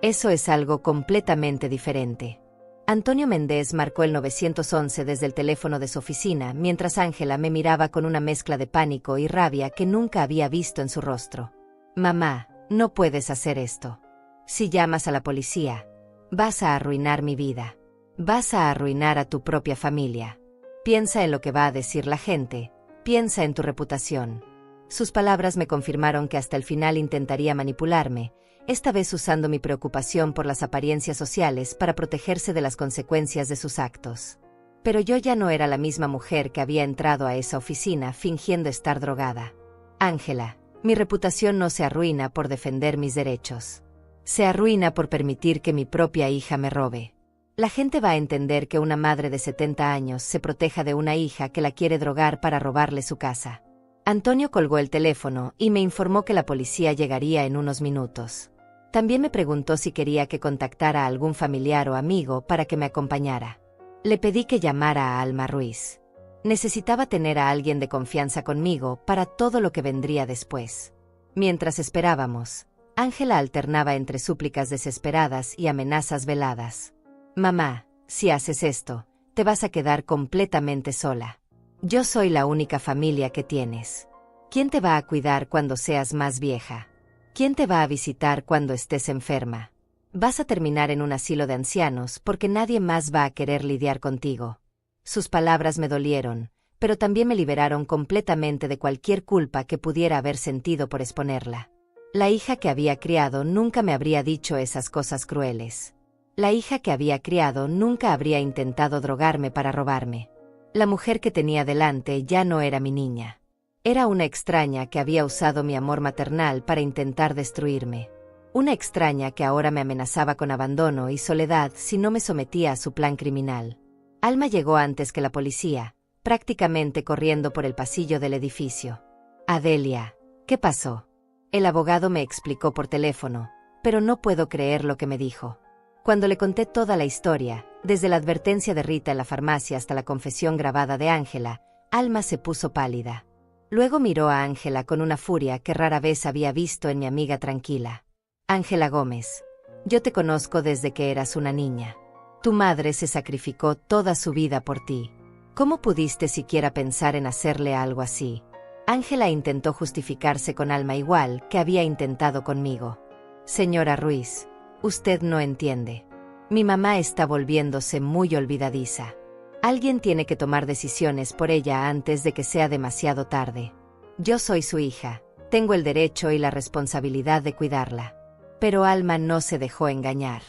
Eso es algo completamente diferente. Antonio Méndez marcó el 911 desde el teléfono de su oficina, mientras Ángela me miraba con una mezcla de pánico y rabia que nunca había visto en su rostro. Mamá, no puedes hacer esto. Si llamas a la policía, vas a arruinar mi vida. Vas a arruinar a tu propia familia. Piensa en lo que va a decir la gente. Piensa en tu reputación. Sus palabras me confirmaron que hasta el final intentaría manipularme, esta vez usando mi preocupación por las apariencias sociales para protegerse de las consecuencias de sus actos. Pero yo ya no era la misma mujer que había entrado a esa oficina fingiendo estar drogada. Ángela, mi reputación no se arruina por defender mis derechos. Se arruina por permitir que mi propia hija me robe. La gente va a entender que una madre de 70 años se proteja de una hija que la quiere drogar para robarle su casa. Antonio colgó el teléfono y me informó que la policía llegaría en unos minutos. También me preguntó si quería que contactara a algún familiar o amigo para que me acompañara. Le pedí que llamara a Alma Ruiz. Necesitaba tener a alguien de confianza conmigo para todo lo que vendría después. Mientras esperábamos, Ángela alternaba entre súplicas desesperadas y amenazas veladas. Mamá, si haces esto, te vas a quedar completamente sola. Yo soy la única familia que tienes. ¿Quién te va a cuidar cuando seas más vieja? ¿Quién te va a visitar cuando estés enferma? Vas a terminar en un asilo de ancianos porque nadie más va a querer lidiar contigo. Sus palabras me dolieron, pero también me liberaron completamente de cualquier culpa que pudiera haber sentido por exponerla. La hija que había criado nunca me habría dicho esas cosas crueles. La hija que había criado nunca habría intentado drogarme para robarme. La mujer que tenía delante ya no era mi niña. Era una extraña que había usado mi amor maternal para intentar destruirme. Una extraña que ahora me amenazaba con abandono y soledad si no me sometía a su plan criminal. Alma llegó antes que la policía, prácticamente corriendo por el pasillo del edificio. Adelia, ¿qué pasó? El abogado me explicó por teléfono, pero no puedo creer lo que me dijo. Cuando le conté toda la historia, desde la advertencia de Rita en la farmacia hasta la confesión grabada de Ángela, Alma se puso pálida. Luego miró a Ángela con una furia que rara vez había visto en mi amiga tranquila. Ángela Gómez, yo te conozco desde que eras una niña. Tu madre se sacrificó toda su vida por ti. ¿Cómo pudiste siquiera pensar en hacerle algo así? Ángela intentó justificarse con Alma igual que había intentado conmigo. Señora Ruiz, usted no entiende. Mi mamá está volviéndose muy olvidadiza. Alguien tiene que tomar decisiones por ella antes de que sea demasiado tarde. Yo soy su hija, tengo el derecho y la responsabilidad de cuidarla. Pero Alma no se dejó engañar.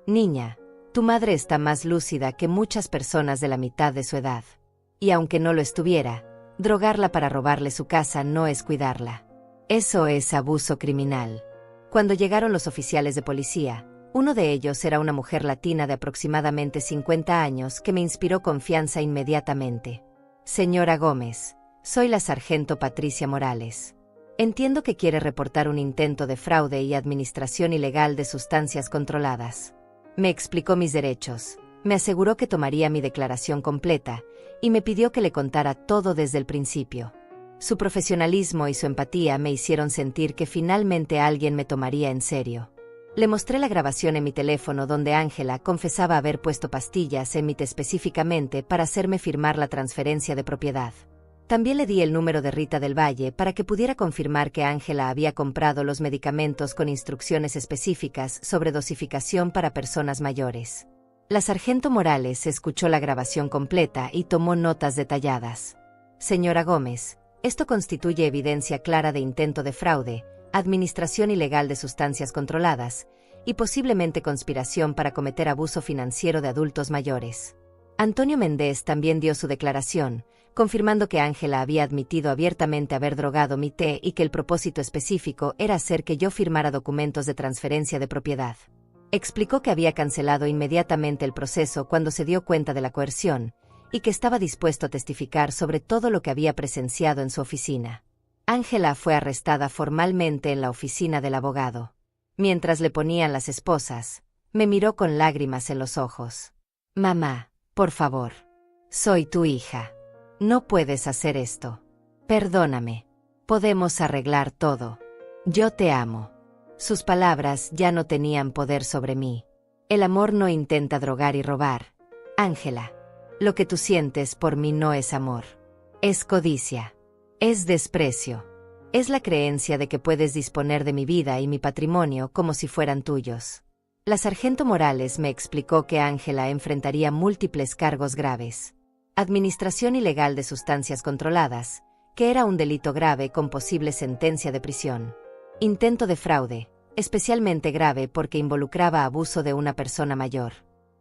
Niña, tu madre está más lúcida que muchas personas de la mitad de su edad. Y aunque no lo estuviera, drogarla para robarle su casa no es cuidarla. Eso es abuso criminal. Cuando llegaron los oficiales de policía, uno de ellos era una mujer latina de aproximadamente 50 años que me inspiró confianza inmediatamente. Señora Gómez, soy la sargento Patricia Morales. Entiendo que quiere reportar un intento de fraude y administración ilegal de sustancias controladas. Me explicó mis derechos, me aseguró que tomaría mi declaración completa y me pidió que le contara todo desde el principio. Su profesionalismo y su empatía me hicieron sentir que finalmente alguien me tomaría en serio. Le mostré la grabación en mi teléfono donde Ángela confesaba haber puesto pastillas en mi té específicamente para hacerme firmar la transferencia de propiedad. También le di el número de Rita del Valle para que pudiera confirmar que Ángela había comprado los medicamentos con instrucciones específicas sobre dosificación para personas mayores. La sargento Morales escuchó la grabación completa y tomó notas detalladas. Señora Gómez, esto constituye evidencia clara de intento de fraude, administración ilegal de sustancias controladas y posiblemente conspiración para cometer abuso financiero de adultos mayores. Antonio Méndez también dio su declaración, confirmando que Ángela había admitido abiertamente haber drogado mi té y que el propósito específico era hacer que yo firmara documentos de transferencia de propiedad. Explicó que había cancelado inmediatamente el proceso cuando se dio cuenta de la coerción y que estaba dispuesto a testificar sobre todo lo que había presenciado en su oficina. Ángela fue arrestada formalmente en la oficina del abogado. Mientras le ponían las esposas, me miró con lágrimas en los ojos. Mamá, por favor. Soy tu hija. No puedes hacer esto. Perdóname. Podemos arreglar todo. Yo te amo. Sus palabras ya no tenían poder sobre mí. El amor no intenta drogar y robar. Ángela, lo que tú sientes por mí no es amor. Es codicia. Es desprecio. Es la creencia de que puedes disponer de mi vida y mi patrimonio como si fueran tuyos. La sargento Morales me explicó que Ángela enfrentaría múltiples cargos graves. Administración ilegal de sustancias controladas, que era un delito grave con posible sentencia de prisión. Intento de fraude, especialmente grave porque involucraba abuso de una persona mayor.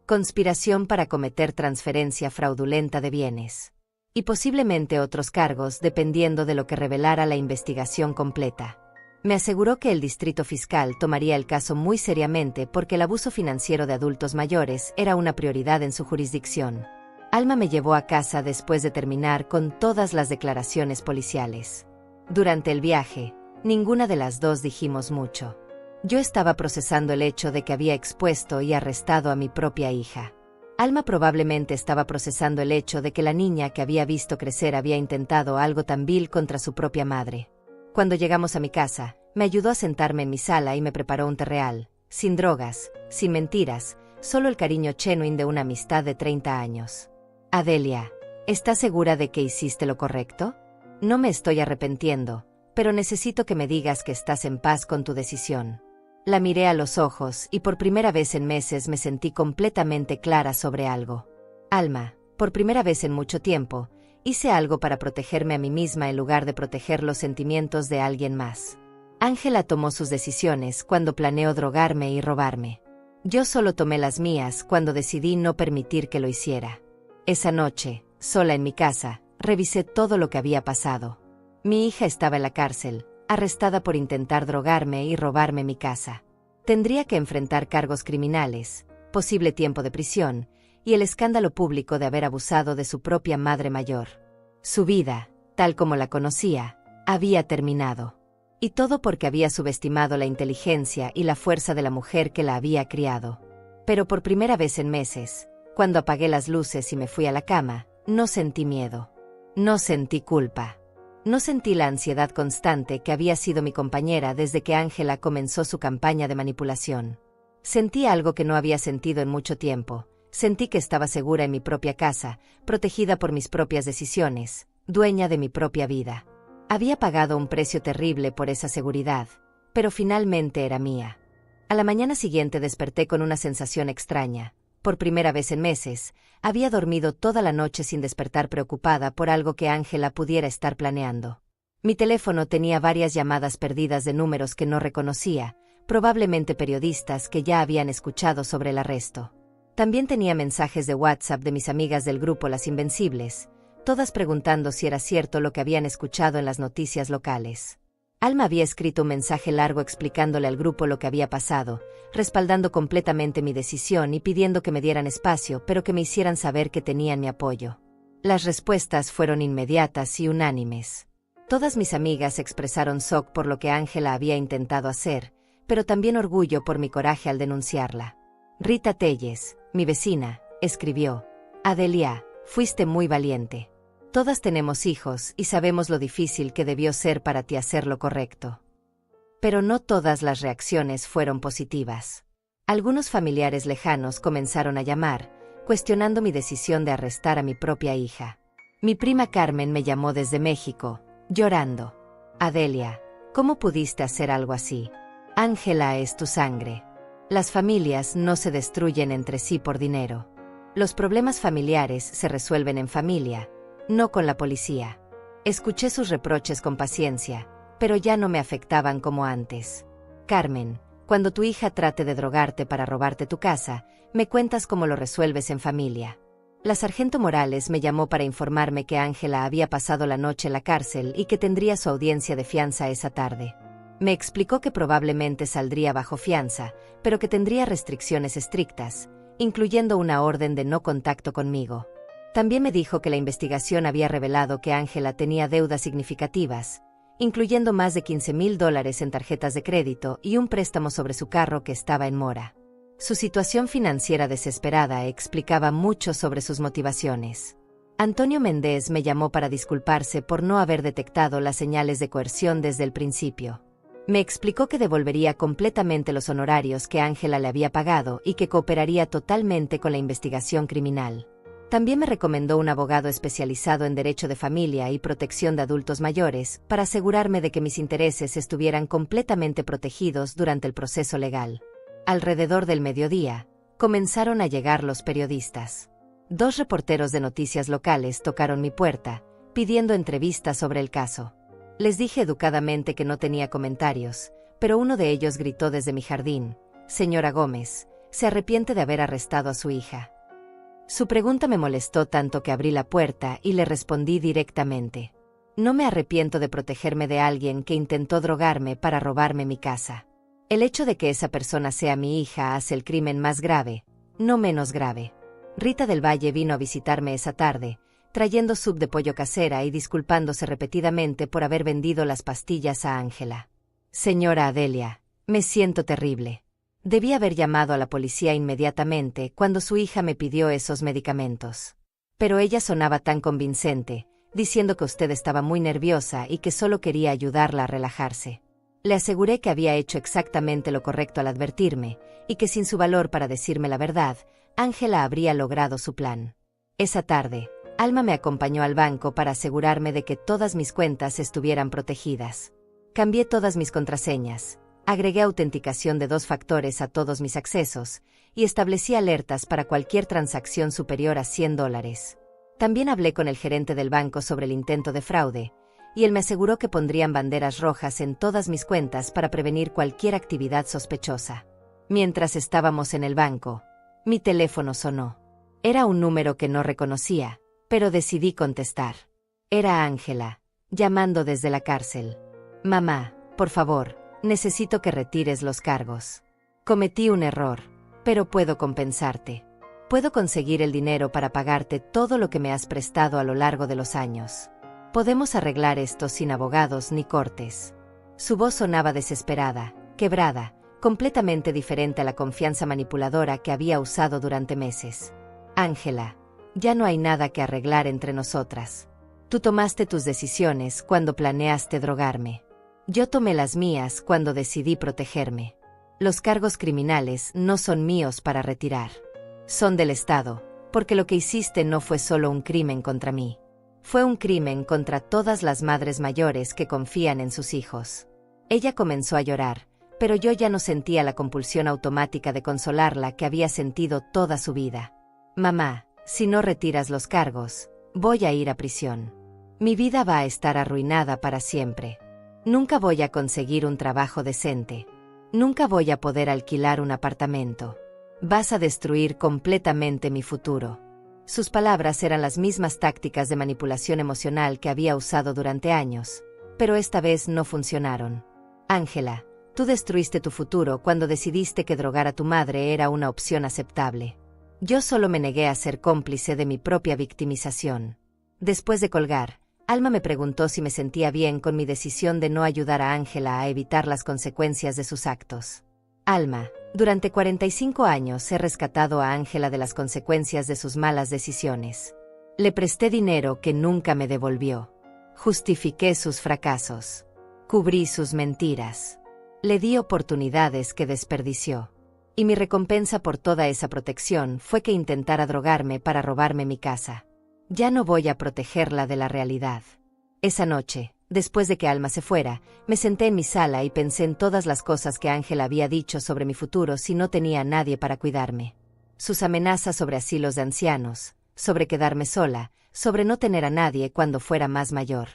Conspiración para cometer transferencia fraudulenta de bienes. Y posiblemente otros cargos dependiendo de lo que revelara la investigación completa. Me aseguró que el distrito fiscal tomaría el caso muy seriamente porque el abuso financiero de adultos mayores era una prioridad en su jurisdicción. Alma me llevó a casa después de terminar con todas las declaraciones policiales. Durante el viaje, ninguna de las dos dijimos mucho. Yo estaba procesando el hecho de que había expuesto y arrestado a mi propia hija. Alma probablemente estaba procesando el hecho de que la niña que había visto crecer había intentado algo tan vil contra su propia madre. Cuando llegamos a mi casa, me ayudó a sentarme en mi sala y me preparó un té real, sin drogas, sin mentiras, solo el cariño genuino de una amistad de 30 años. Adelia, ¿estás segura de que hiciste lo correcto? No me estoy arrepintiendo, pero necesito que me digas que estás en paz con tu decisión. La miré a los ojos y por primera vez en meses me sentí completamente clara sobre algo. Alma, por primera vez en mucho tiempo, hice algo para protegerme a mí misma en lugar de proteger los sentimientos de alguien más. Ángela tomó sus decisiones cuando planeó drogarme y robarme. Yo solo tomé las mías cuando decidí no permitir que lo hiciera. Esa noche, sola en mi casa, revisé todo lo que había pasado. Mi hija estaba en la cárcel, arrestada por intentar drogarme y robarme mi casa. Tendría que enfrentar cargos criminales, posible tiempo de prisión, y el escándalo público de haber abusado de su propia madre mayor. Su vida, tal como la conocía, había terminado. Y todo porque había subestimado la inteligencia y la fuerza de la mujer que la había criado. Pero por primera vez en meses, cuando apagué las luces y me fui a la cama, no sentí miedo. No sentí culpa. No sentí la ansiedad constante que había sido mi compañera desde que Ángela comenzó su campaña de manipulación. Sentí algo que no había sentido en mucho tiempo. Sentí que estaba segura en mi propia casa, protegida por mis propias decisiones, dueña de mi propia vida. Había pagado un precio terrible por esa seguridad, pero finalmente era mía. A la mañana siguiente desperté con una sensación extraña. Por primera vez en meses, había dormido toda la noche sin despertar preocupada por algo que Ángela pudiera estar planeando. Mi teléfono tenía varias llamadas perdidas de números que no reconocía, probablemente periodistas que ya habían escuchado sobre el arresto. También tenía mensajes de WhatsApp de mis amigas del grupo Las Invencibles, todas preguntando si era cierto lo que habían escuchado en las noticias locales. Alma había escrito un mensaje largo explicándole al grupo lo que había pasado, respaldando completamente mi decisión y pidiendo que me dieran espacio, pero que me hicieran saber que tenían mi apoyo. Las respuestas fueron inmediatas y unánimes. Todas mis amigas expresaron shock por lo que Ángela había intentado hacer, pero también orgullo por mi coraje al denunciarla. Rita Telles, mi vecina, escribió: Adelia, fuiste muy valiente. Todas tenemos hijos y sabemos lo difícil que debió ser para ti hacer lo correcto. Pero no todas las reacciones fueron positivas. Algunos familiares lejanos comenzaron a llamar, cuestionando mi decisión de arrestar a mi propia hija. Mi prima Carmen me llamó desde México, llorando. Adelia, ¿cómo pudiste hacer algo así? Ángela es tu sangre. Las familias no se destruyen entre sí por dinero. Los problemas familiares se resuelven en familia, no con la policía. Escuché sus reproches con paciencia, pero ya no me afectaban como antes. Carmen, cuando tu hija trate de drogarte para robarte tu casa, me cuentas cómo lo resuelves en familia. La sargento Morales me llamó para informarme que Ángela había pasado la noche en la cárcel y que tendría su audiencia de fianza esa tarde. Me explicó que probablemente saldría bajo fianza, pero que tendría restricciones estrictas, incluyendo una orden de no contacto conmigo. También me dijo que la investigación había revelado que Ángela tenía deudas significativas, incluyendo más de $15,000 en tarjetas de crédito y un préstamo sobre su carro que estaba en mora. Su situación financiera desesperada explicaba mucho sobre sus motivaciones. Antonio Méndez me llamó para disculparse por no haber detectado las señales de coerción desde el principio. Me explicó que devolvería completamente los honorarios que Ángela le había pagado y que cooperaría totalmente con la investigación criminal. También me recomendó un abogado especializado en derecho de familia y protección de adultos mayores para asegurarme de que mis intereses estuvieran completamente protegidos durante el proceso legal. Alrededor del mediodía, comenzaron a llegar los periodistas. 2 reporteros de noticias locales tocaron mi puerta, pidiendo entrevistas sobre el caso. Les dije educadamente que no tenía comentarios, pero uno de ellos gritó desde mi jardín: «Señora Gómez, ¿se arrepiente de haber arrestado a su hija?». Su pregunta me molestó tanto que abrí la puerta y le respondí directamente: «No me arrepiento de protegerme de alguien que intentó drogarme para robarme mi casa. El hecho de que esa persona sea mi hija hace el crimen más grave, no menos grave». Rita del Valle vino a visitarme esa tarde, trayendo soup de pollo casera y disculpándose repetidamente por haber vendido las pastillas a Ángela. «Señora Adelia, me siento terrible. Debí haber llamado a la policía inmediatamente cuando su hija me pidió esos medicamentos. Pero ella sonaba tan convincente, diciendo que usted estaba muy nerviosa y que solo quería ayudarla a relajarse. Le aseguré que había hecho exactamente lo correcto al advertirme, y que sin su valor para decirme la verdad, Ángela habría logrado su plan. Esa tarde, Alma me acompañó al banco para asegurarme de que todas mis cuentas estuvieran protegidas. Cambié todas mis contraseñas. Agregué autenticación de 2 factores a todos mis accesos, y establecí alertas para cualquier transacción superior a $100. También hablé con el gerente del banco sobre el intento de fraude, y él me aseguró que pondrían banderas rojas en todas mis cuentas para prevenir cualquier actividad sospechosa. Mientras estábamos en el banco, mi teléfono sonó. Era un número que no reconocía, pero decidí contestar. Era Ángela, llamando desde la cárcel. «Mamá, por favor, necesito que retires los cargos. Cometí un error, pero puedo compensarte. Puedo conseguir el dinero para pagarte todo lo que me has prestado a lo largo de los años. Podemos arreglar esto sin abogados ni cortes. Su voz sonaba desesperada, quebrada, completamente diferente a la confianza manipuladora que había usado durante meses. Ángela, ya no hay nada que arreglar entre nosotras. Tú tomaste tus decisiones cuando planeaste drogarme. Yo tomé las mías cuando decidí protegerme. Los cargos criminales no son míos para retirar. Son del Estado, porque lo que hiciste no fue solo un crimen contra mí. Fue un crimen contra todas las madres mayores que confían en sus hijos. Ella comenzó a llorar, pero yo ya no sentía la compulsión automática de consolarla que había sentido toda su vida. Mamá, si no retiras los cargos, voy a ir a prisión. Mi vida va a estar arruinada para siempre. Nunca voy a conseguir un trabajo decente. Nunca voy a poder alquilar un apartamento. Vas a destruir completamente mi futuro. Sus palabras eran las mismas tácticas de manipulación emocional que había usado durante años, pero esta vez no funcionaron. Ángela, tú destruiste tu futuro cuando decidiste que drogar a tu madre era una opción aceptable. Yo solo me negué a ser cómplice de mi propia victimización. Después de colgar, Alma me preguntó si me sentía bien con mi decisión de no ayudar a Ángela a evitar las consecuencias de sus actos. Alma, durante 45 años he rescatado a Ángela de las consecuencias de sus malas decisiones. Le presté dinero que nunca me devolvió. Justifiqué sus fracasos. Cubrí sus mentiras. Le di oportunidades que desperdició. Y mi recompensa por toda esa protección fue que intentara drogarme para robarme mi casa. Ya no voy a protegerla de la realidad. Esa noche, después de que Alma se fuera, me senté en mi sala y pensé en todas las cosas que Ángela había dicho sobre mi futuro si no tenía a nadie para cuidarme. Sus amenazas sobre asilos de ancianos, sobre quedarme sola, sobre no tener a nadie cuando fuera más mayor.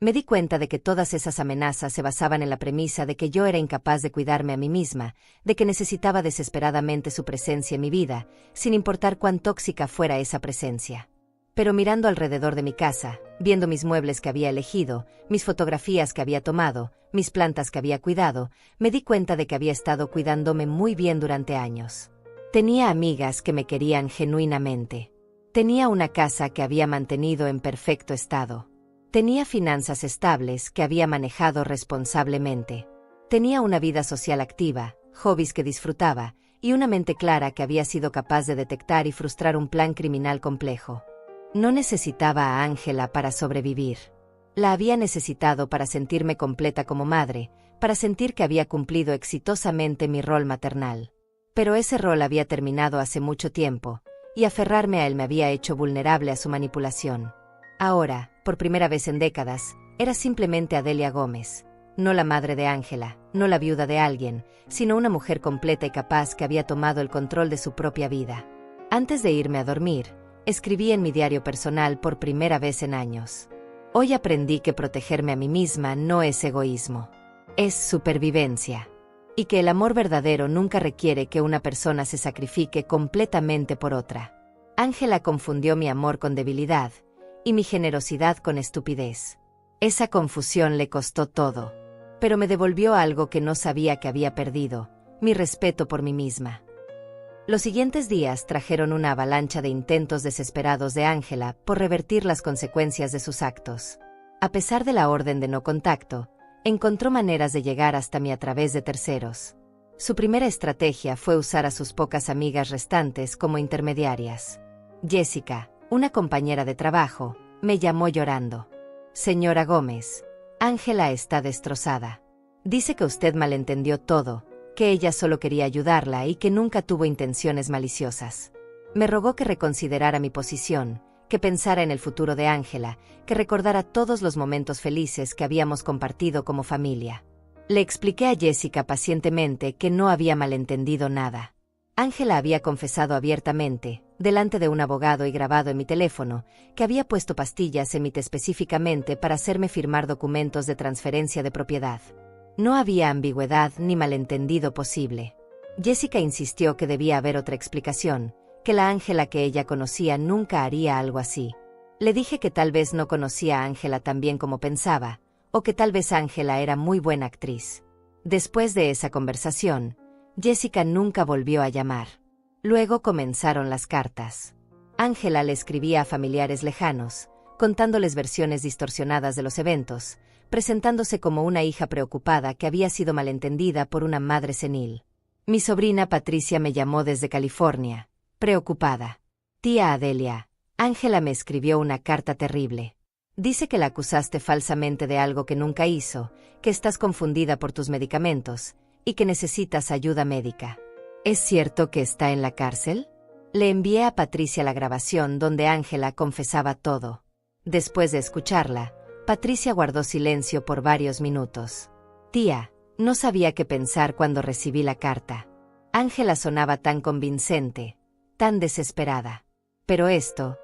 Me di cuenta de que todas esas amenazas se basaban en la premisa de que yo era incapaz de cuidarme a mí misma, de que necesitaba desesperadamente su presencia en mi vida, sin importar cuán tóxica fuera esa presencia. Pero mirando alrededor de mi casa, viendo mis muebles que había elegido, mis fotografías que había tomado, mis plantas que había cuidado, me di cuenta de que había estado cuidándome muy bien durante años. Tenía amigas que me querían genuinamente. Tenía una casa que había mantenido en perfecto estado. Tenía finanzas estables que había manejado responsablemente. Tenía una vida social activa, hobbies que disfrutaba, y una mente clara que había sido capaz de detectar y frustrar un plan criminal complejo. No necesitaba a Ángela para sobrevivir. La había necesitado para sentirme completa como madre, para sentir que había cumplido exitosamente mi rol maternal. Pero ese rol había terminado hace mucho tiempo, y aferrarme a él me había hecho vulnerable a su manipulación. Ahora, por primera vez en décadas, era simplemente Adelia Gómez, no la madre de Ángela, no la viuda de alguien, sino una mujer completa y capaz que había tomado el control de su propia vida. Antes de irme a dormir, escribí en mi diario personal por primera vez en años. Hoy aprendí que protegerme a mí misma no es egoísmo, es supervivencia. Y que el amor verdadero nunca requiere que una persona se sacrifique completamente por otra. Ángela confundió mi amor con debilidad, y mi generosidad con estupidez. Esa confusión le costó todo, pero me devolvió algo que no sabía que había perdido, mi respeto por mí misma. Los siguientes días trajeron una avalancha de intentos desesperados de Ángela por revertir las consecuencias de sus actos. A pesar de la orden de no contacto, encontró maneras de llegar hasta mí a través de terceros. Su primera estrategia fue usar a sus pocas amigas restantes como intermediarias. Jessica, una compañera de trabajo, me llamó llorando. Señora Gómez, Ángela está destrozada. Dice que usted malentendió todo, que ella solo quería ayudarla y que nunca tuvo intenciones maliciosas. Me rogó que reconsiderara mi posición, que pensara en el futuro de Ángela, que recordara todos los momentos felices que habíamos compartido como familia. Le expliqué a Jessica pacientemente que no había malentendido nada. Ángela había confesado abiertamente, delante de un abogado y grabado en mi teléfono, que había puesto pastillas en mí específicamente para hacerme firmar documentos de transferencia de propiedad. No había ambigüedad ni malentendido posible. Jessica insistió que debía haber otra explicación, que la Ángela que ella conocía nunca haría algo así. Le dije que tal vez no conocía a Ángela tan bien como pensaba, o que tal vez Ángela era muy buena actriz. Después de esa conversación, Jessica nunca volvió a llamar. Luego comenzaron las cartas. Ángela le escribía a familiares lejanos, contándoles versiones distorsionadas de los eventos, presentándose como una hija preocupada que había sido malentendida por una madre senil. Mi sobrina Patricia me llamó desde California, preocupada. Tía Adelia, Ángela me escribió una carta terrible. Dice que la acusaste falsamente de algo que nunca hizo, que estás confundida por tus medicamentos, y que necesitas ayuda médica. ¿Es cierto que está en la cárcel? Le envié a Patricia la grabación donde Ángela confesaba todo. Después de escucharla, Patricia guardó silencio por varios minutos. Tía, no sabía qué pensar cuando recibí la carta. Ángela sonaba tan convincente, tan desesperada. Pero esto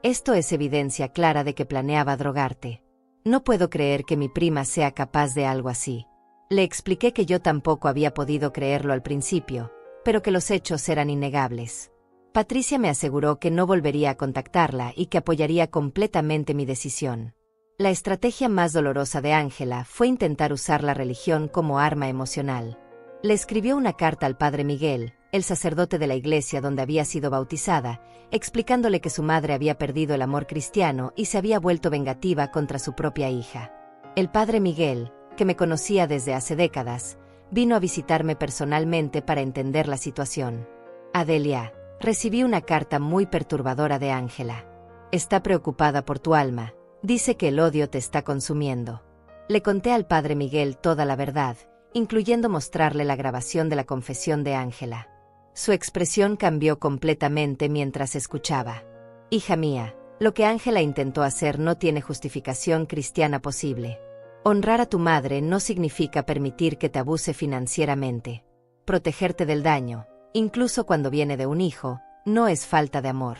es evidencia clara de que planeaba drogarte. No puedo creer que mi prima sea capaz de algo así. Le expliqué que yo tampoco había podido creerlo al principio, pero que los hechos eran innegables. Patricia me aseguró que no volvería a contactarla y que apoyaría completamente mi decisión. La estrategia más dolorosa de Ángela fue intentar usar la religión como arma emocional. Le escribió una carta al padre Miguel, el sacerdote de la iglesia donde había sido bautizada, explicándole que su madre había perdido el amor cristiano y se había vuelto vengativa contra su propia hija. El padre Miguel, que me conocía desde hace décadas, vino a visitarme personalmente para entender la situación. Adelia, recibí una carta muy perturbadora de Ángela. Está preocupada por tu alma, dice que el odio te está consumiendo. Le conté al padre Miguel toda la verdad, incluyendo mostrarle la grabación de la confesión de Ángela. Su expresión cambió completamente mientras escuchaba. Hija mía, lo que Ángela intentó hacer no tiene justificación cristiana posible. Honrar a tu madre no significa permitir que te abuse financieramente. Protegerte del daño, incluso cuando viene de un hijo, no es falta de amor.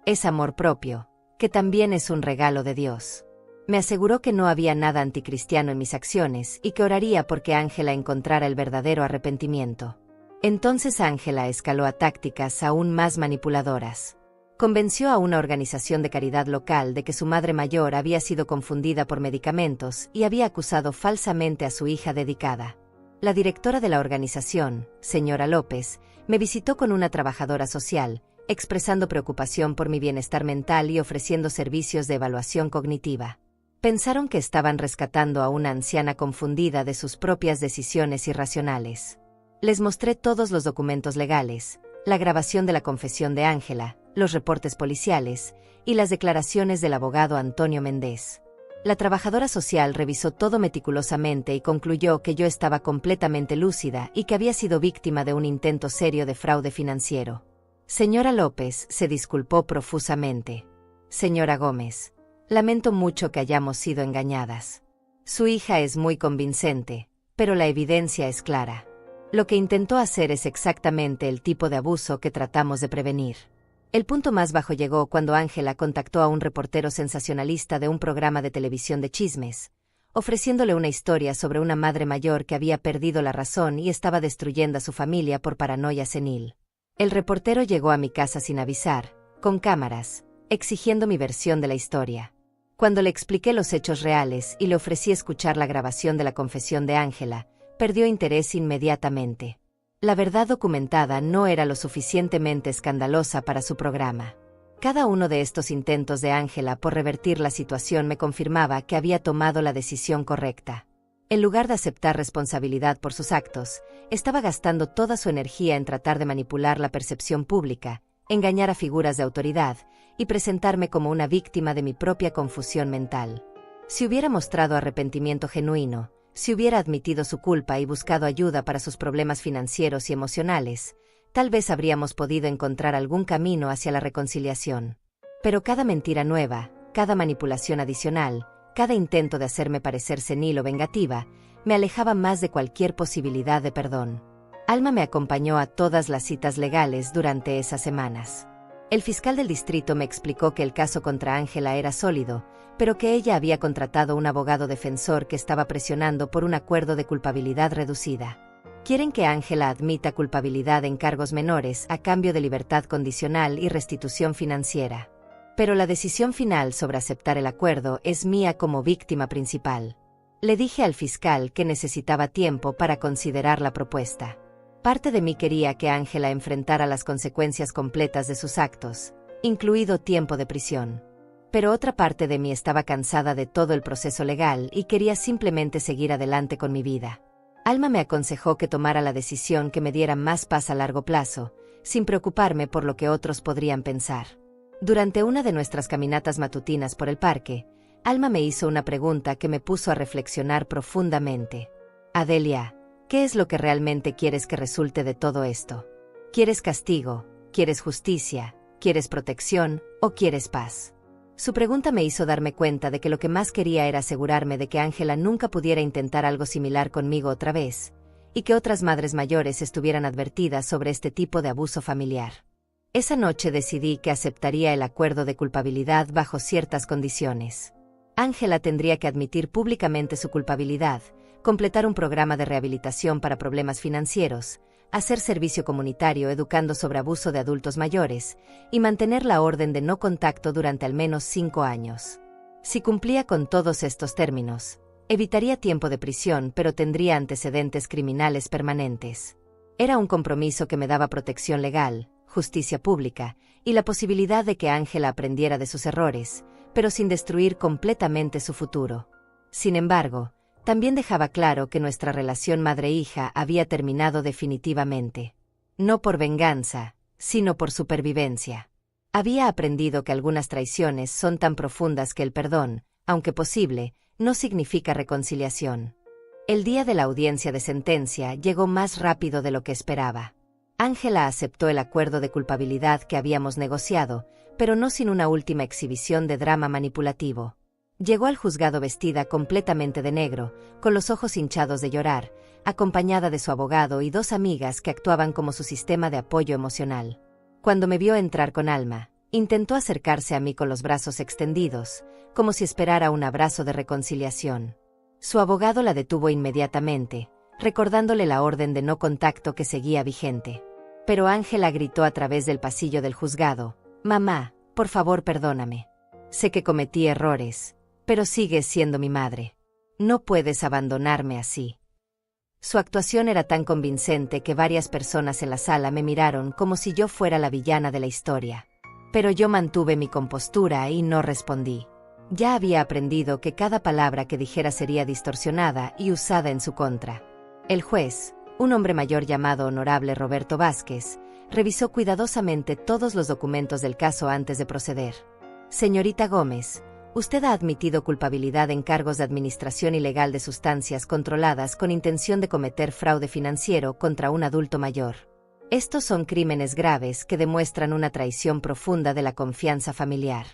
Es amor propio, que también es un regalo de Dios. Me aseguró que no había nada anticristiano en mis acciones y que oraría porque Ángela encontrara el verdadero arrepentimiento. Entonces Ángela escaló a tácticas aún más manipuladoras. Convenció a una organización de caridad local de que su madre mayor había sido confundida por medicamentos y había acusado falsamente a su hija dedicada. La directora de la organización, señora López, me visitó con una trabajadora social, expresando preocupación por mi bienestar mental y ofreciendo servicios de evaluación cognitiva. Pensaron que estaban rescatando a una anciana confundida de sus propias decisiones irracionales. Les mostré todos los documentos legales, la grabación de la confesión de Ángela, los reportes policiales y las declaraciones del abogado Antonio Méndez. La trabajadora social revisó todo meticulosamente y concluyó que yo estaba completamente lúcida y que había sido víctima de un intento serio de fraude financiero. Señora López se disculpó profusamente. Señora Gómez, lamento mucho que hayamos sido engañadas. Su hija es muy convincente, pero la evidencia es clara. Lo que intentó hacer es exactamente el tipo de abuso que tratamos de prevenir. El punto más bajo llegó cuando Ángela contactó a un reportero sensacionalista de un programa de televisión de chismes, ofreciéndole una historia sobre una madre mayor que había perdido la razón y estaba destruyendo a su familia por paranoia senil. El reportero llegó a mi casa sin avisar, con cámaras, exigiendo mi versión de la historia. Cuando le expliqué los hechos reales y le ofrecí escuchar la grabación de la confesión de Ángela, perdió interés inmediatamente. La verdad documentada no era lo suficientemente escandalosa para su programa. Cada uno de estos intentos de Ángela por revertir la situación me confirmaba que había tomado la decisión correcta. En lugar de aceptar responsabilidad por sus actos, estaba gastando toda su energía en tratar de manipular la percepción pública, engañar a figuras de autoridad y presentarme como una víctima de mi propia confusión mental. Si hubiera mostrado arrepentimiento genuino, si hubiera admitido su culpa y buscado ayuda para sus problemas financieros y emocionales, tal vez habríamos podido encontrar algún camino hacia la reconciliación. Pero cada mentira nueva, cada manipulación adicional, cada intento de hacerme parecer senil o vengativa, me alejaba más de cualquier posibilidad de perdón. Alma me acompañó a todas las citas legales durante esas semanas. El fiscal del distrito me explicó que el caso contra Ángela era sólido, pero que ella había contratado un abogado defensor que estaba presionando por un acuerdo de culpabilidad reducida. Quieren que Ángela admita culpabilidad en cargos menores a cambio de libertad condicional y restitución financiera. Pero la decisión final sobre aceptar el acuerdo es mía como víctima principal. Le dije al fiscal que necesitaba tiempo para considerar la propuesta. Parte de mí quería que Ángela enfrentara las consecuencias completas de sus actos, incluido tiempo de prisión. Pero otra parte de mí estaba cansada de todo el proceso legal y quería simplemente seguir adelante con mi vida. Alma me aconsejó que tomara la decisión que me diera más paz a largo plazo, sin preocuparme por lo que otros podrían pensar. Durante una de nuestras caminatas matutinas por el parque, Alma me hizo una pregunta que me puso a reflexionar profundamente. Adelia, ¿qué es lo que realmente quieres que resulte de todo esto? ¿Quieres castigo? ¿Quieres justicia? ¿Quieres protección? ¿O quieres paz? Su pregunta me hizo darme cuenta de que lo que más quería era asegurarme de que Ángela nunca pudiera intentar algo similar conmigo otra vez, y que otras madres mayores estuvieran advertidas sobre este tipo de abuso familiar. Esa noche decidí que aceptaría el acuerdo de culpabilidad bajo ciertas condiciones. Ángela tendría que admitir públicamente su culpabilidad, completar un programa de rehabilitación para problemas financieros, hacer servicio comunitario educando sobre abuso de adultos mayores y mantener la orden de no contacto durante al menos 5 años. Si cumplía con todos estos términos, evitaría tiempo de prisión pero tendría antecedentes criminales permanentes. Era un compromiso que me daba protección legal, justicia pública y la posibilidad de que Ángela aprendiera de sus errores, pero sin destruir completamente su futuro. Sin embargo, también dejaba claro que nuestra relación madre-hija había terminado definitivamente. No por venganza, sino por supervivencia. Había aprendido que algunas traiciones son tan profundas que el perdón, aunque posible, no significa reconciliación. El día de la audiencia de sentencia llegó más rápido de lo que esperaba. Ángela aceptó el acuerdo de culpabilidad que habíamos negociado, pero no sin una última exhibición de drama manipulativo. Llegó al juzgado vestida completamente de negro, con los ojos hinchados de llorar, acompañada de su abogado y 2 amigas que actuaban como su sistema de apoyo emocional. Cuando me vio entrar con Alma, intentó acercarse a mí con los brazos extendidos, como si esperara un abrazo de reconciliación. Su abogado la detuvo inmediatamente, recordándole la orden de no contacto que seguía vigente. Pero Ángela gritó a través del pasillo del juzgado: «Mamá, por favor perdóname. Sé que cometí errores, pero sigues siendo mi madre. No puedes abandonarme así». Su actuación era tan convincente que varias personas en la sala me miraron como si yo fuera la villana de la historia. Pero yo mantuve mi compostura y no respondí. Ya había aprendido que cada palabra que dijera sería distorsionada y usada en su contra. El juez, un hombre mayor llamado Honorable Roberto Vázquez, revisó cuidadosamente todos los documentos del caso antes de proceder. «Señorita Gómez, usted ha admitido culpabilidad en cargos de administración ilegal de sustancias controladas con intención de cometer fraude financiero contra un adulto mayor. Estos son crímenes graves que demuestran una traición profunda de la confianza familiar.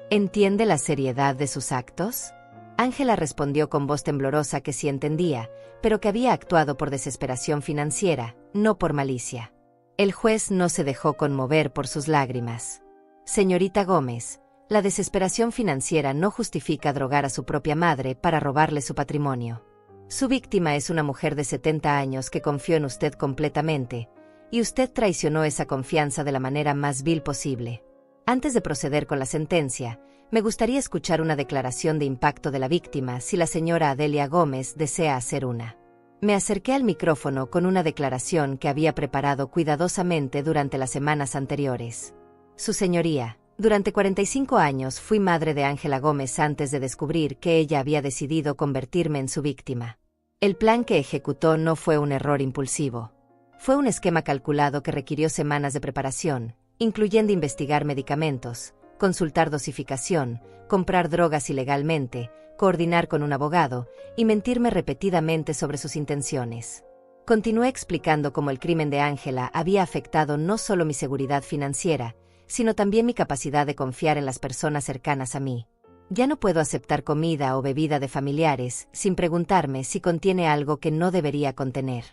¿Entiende la seriedad de sus actos?». Ángela respondió con voz temblorosa que sí entendía, pero que había actuado por desesperación financiera, no por malicia. El juez no se dejó conmover por sus lágrimas. «Señorita Gómez, la desesperación financiera no justifica drogar a su propia madre para robarle su patrimonio. Su víctima es una mujer de 70 años que confió en usted completamente, y usted traicionó esa confianza de la manera más vil posible. Antes de proceder con la sentencia, me gustaría escuchar una declaración de impacto de la víctima si la señora Adelia Gómez desea hacer una». Me acerqué al micrófono con una declaración que había preparado cuidadosamente durante las semanas anteriores. «Su señoría, durante 45 años fui madre de Ángela Gómez antes de descubrir que ella había decidido convertirme en su víctima. El plan que ejecutó no fue un error impulsivo. Fue un esquema calculado que requirió semanas de preparación, incluyendo investigar medicamentos, consultar dosificación, comprar drogas ilegalmente, coordinar con un abogado y mentirme repetidamente sobre sus intenciones. Continué explicando cómo el crimen de Ángela había afectado no solo mi seguridad financiera, sino también mi capacidad de confiar en las personas cercanas a mí. Ya no puedo aceptar comida o bebida de familiares sin preguntarme si contiene algo que no debería contener.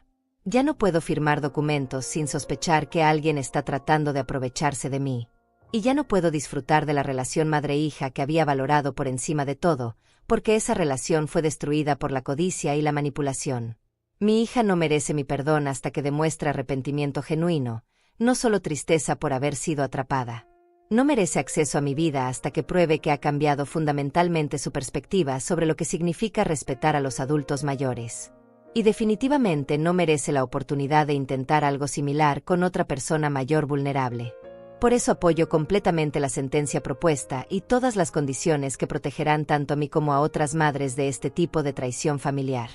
Ya no puedo firmar documentos sin sospechar que alguien está tratando de aprovecharse de mí. Y ya no puedo disfrutar de la relación madre-hija que había valorado por encima de todo, porque esa relación fue destruida por la codicia y la manipulación. Mi hija no merece mi perdón hasta que demuestre arrepentimiento genuino, no solo tristeza por haber sido atrapada. No merece acceso a mi vida hasta que pruebe que ha cambiado fundamentalmente su perspectiva sobre lo que significa respetar a los adultos mayores. y definitivamente no merece la oportunidad de intentar algo similar con otra persona mayor vulnerable. Por eso apoyo completamente la sentencia propuesta y todas las condiciones que protegerán tanto a mí como a otras madres de este tipo de traición familiar.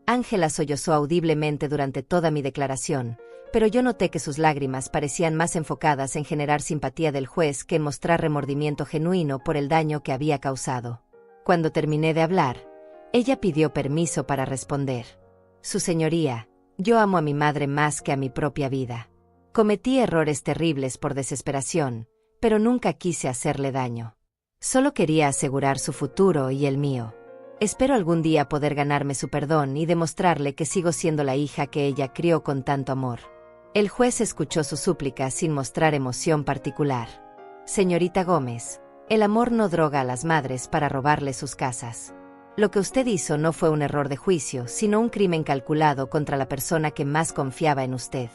Ángela sollozó audiblemente durante toda mi declaración, pero yo noté que sus lágrimas parecían más enfocadas en generar simpatía del juez que en mostrar remordimiento genuino por el daño que había causado. Cuando terminé de hablar, ella pidió permiso para responder. Su señoría, yo amo a mi madre más que a mi propia vida. Cometí errores terribles por desesperación, pero nunca quise hacerle daño. Solo quería asegurar su futuro y el mío. Espero algún día poder ganarme su perdón y demostrarle que sigo siendo la hija que ella crió con tanto amor. El juez escuchó su súplica sin mostrar emoción particular. Señorita Gómez, el amor no droga a las madres para robarles sus casas. Lo que usted hizo no fue un error de juicio, sino un crimen calculado contra la persona que más confiaba en usted.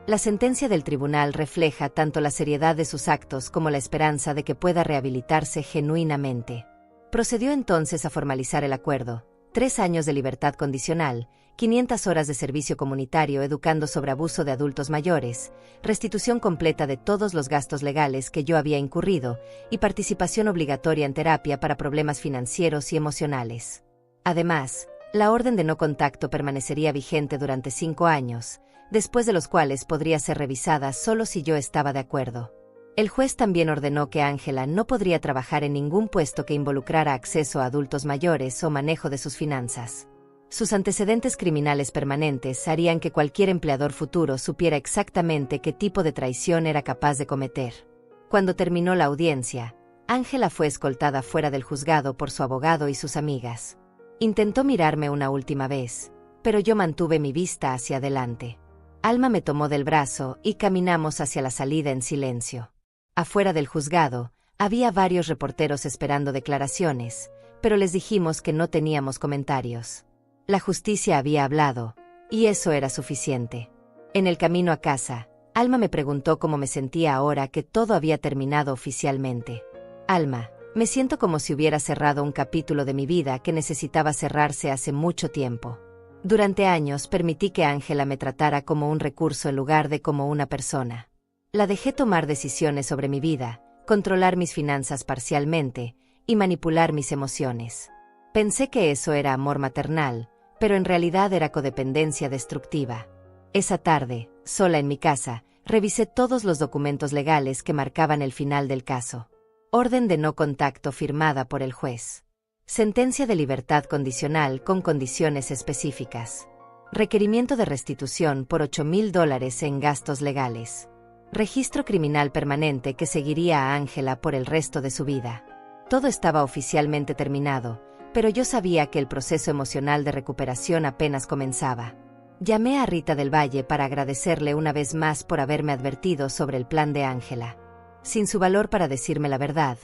La sentencia del tribunal refleja tanto la seriedad de sus actos como la esperanza de que pueda rehabilitarse genuinamente. Procedió entonces a formalizar el acuerdo: 3 años de libertad condicional, 500 horas de servicio comunitario educando sobre abuso de adultos mayores, restitución completa de todos los gastos legales que yo había incurrido y participación obligatoria en terapia para problemas financieros y emocionales. Además, la orden de no contacto permanecería vigente durante 5 años, después de los cuales podría ser revisada solo si yo estaba de acuerdo. El juez también ordenó que Ángela no podría trabajar en ningún puesto que involucrara acceso a adultos mayores o manejo de sus finanzas. Sus antecedentes criminales permanentes harían que cualquier empleador futuro supiera exactamente qué tipo de traición era capaz de cometer. Cuando terminó la audiencia, Ángela fue escoltada fuera del juzgado por su abogado y sus amigas. Intentó mirarme una última vez, pero yo mantuve mi vista hacia adelante. Alma me tomó del brazo y caminamos hacia la salida en silencio. Afuera del juzgado, había varios reporteros esperando declaraciones, pero les dijimos que no teníamos comentarios. La justicia había hablado, y eso era suficiente. En el camino a casa, Alma me preguntó cómo me sentía ahora que todo había terminado oficialmente. Alma, me siento como si hubiera cerrado un capítulo de mi vida que necesitaba cerrarse hace mucho tiempo. Durante años permití que Ángela me tratara como un recurso en lugar de como una persona. La dejé tomar decisiones sobre mi vida, controlar mis finanzas parcialmente y manipular mis emociones. Pensé que eso era amor maternal, pero en realidad era codependencia destructiva. Esa tarde, sola en mi casa, revisé todos los documentos legales que marcaban el final del caso. Orden de no contacto firmada por el juez. Sentencia de libertad condicional con condiciones específicas. Requerimiento de restitución por $8,000 en gastos legales. Registro criminal permanente que seguiría a Ángela por el resto de su vida. Todo estaba oficialmente terminado, pero yo sabía que el proceso emocional de recuperación apenas comenzaba. Llamé a Rita del Valle para agradecerle una vez más por haberme advertido sobre el plan de Ángela. Sin su valor para decirme la verdad,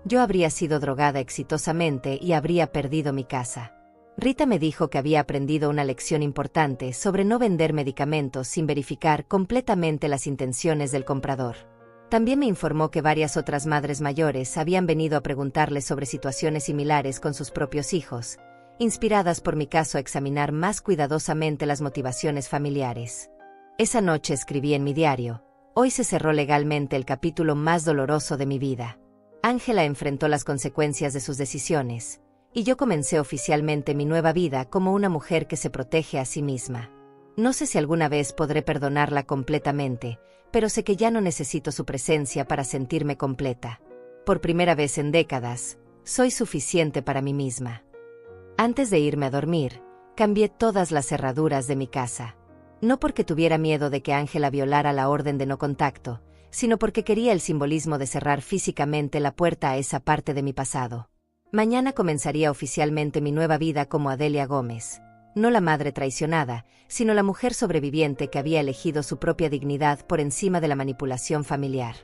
yo habría sido drogada exitosamente y habría perdido mi casa. Rita me dijo que había aprendido una lección importante sobre no vender medicamentos sin verificar completamente las intenciones del comprador. También me informó que varias otras madres mayores habían venido a preguntarle sobre situaciones similares con sus propios hijos, inspiradas por mi caso a examinar más cuidadosamente las motivaciones familiares. Esa noche escribí en mi diario: hoy se cerró legalmente el capítulo más doloroso de mi vida. Ángela enfrentó las consecuencias de sus decisiones, y yo comencé oficialmente mi nueva vida como una mujer que se protege a sí misma. No sé si alguna vez podré perdonarla completamente, pero sé que ya no necesito su presencia para sentirme completa. Por primera vez en décadas, soy suficiente para mí misma. Antes de irme a dormir, cambié todas las cerraduras de mi casa. No porque tuviera miedo de que Ángela violara la orden de no contacto, sino porque quería el simbolismo de cerrar físicamente la puerta a esa parte de mi pasado. Mañana comenzaría oficialmente mi nueva vida como Adelia Gómez, no la madre traicionada, sino la mujer sobreviviente que había elegido su propia dignidad por encima de la manipulación familiar.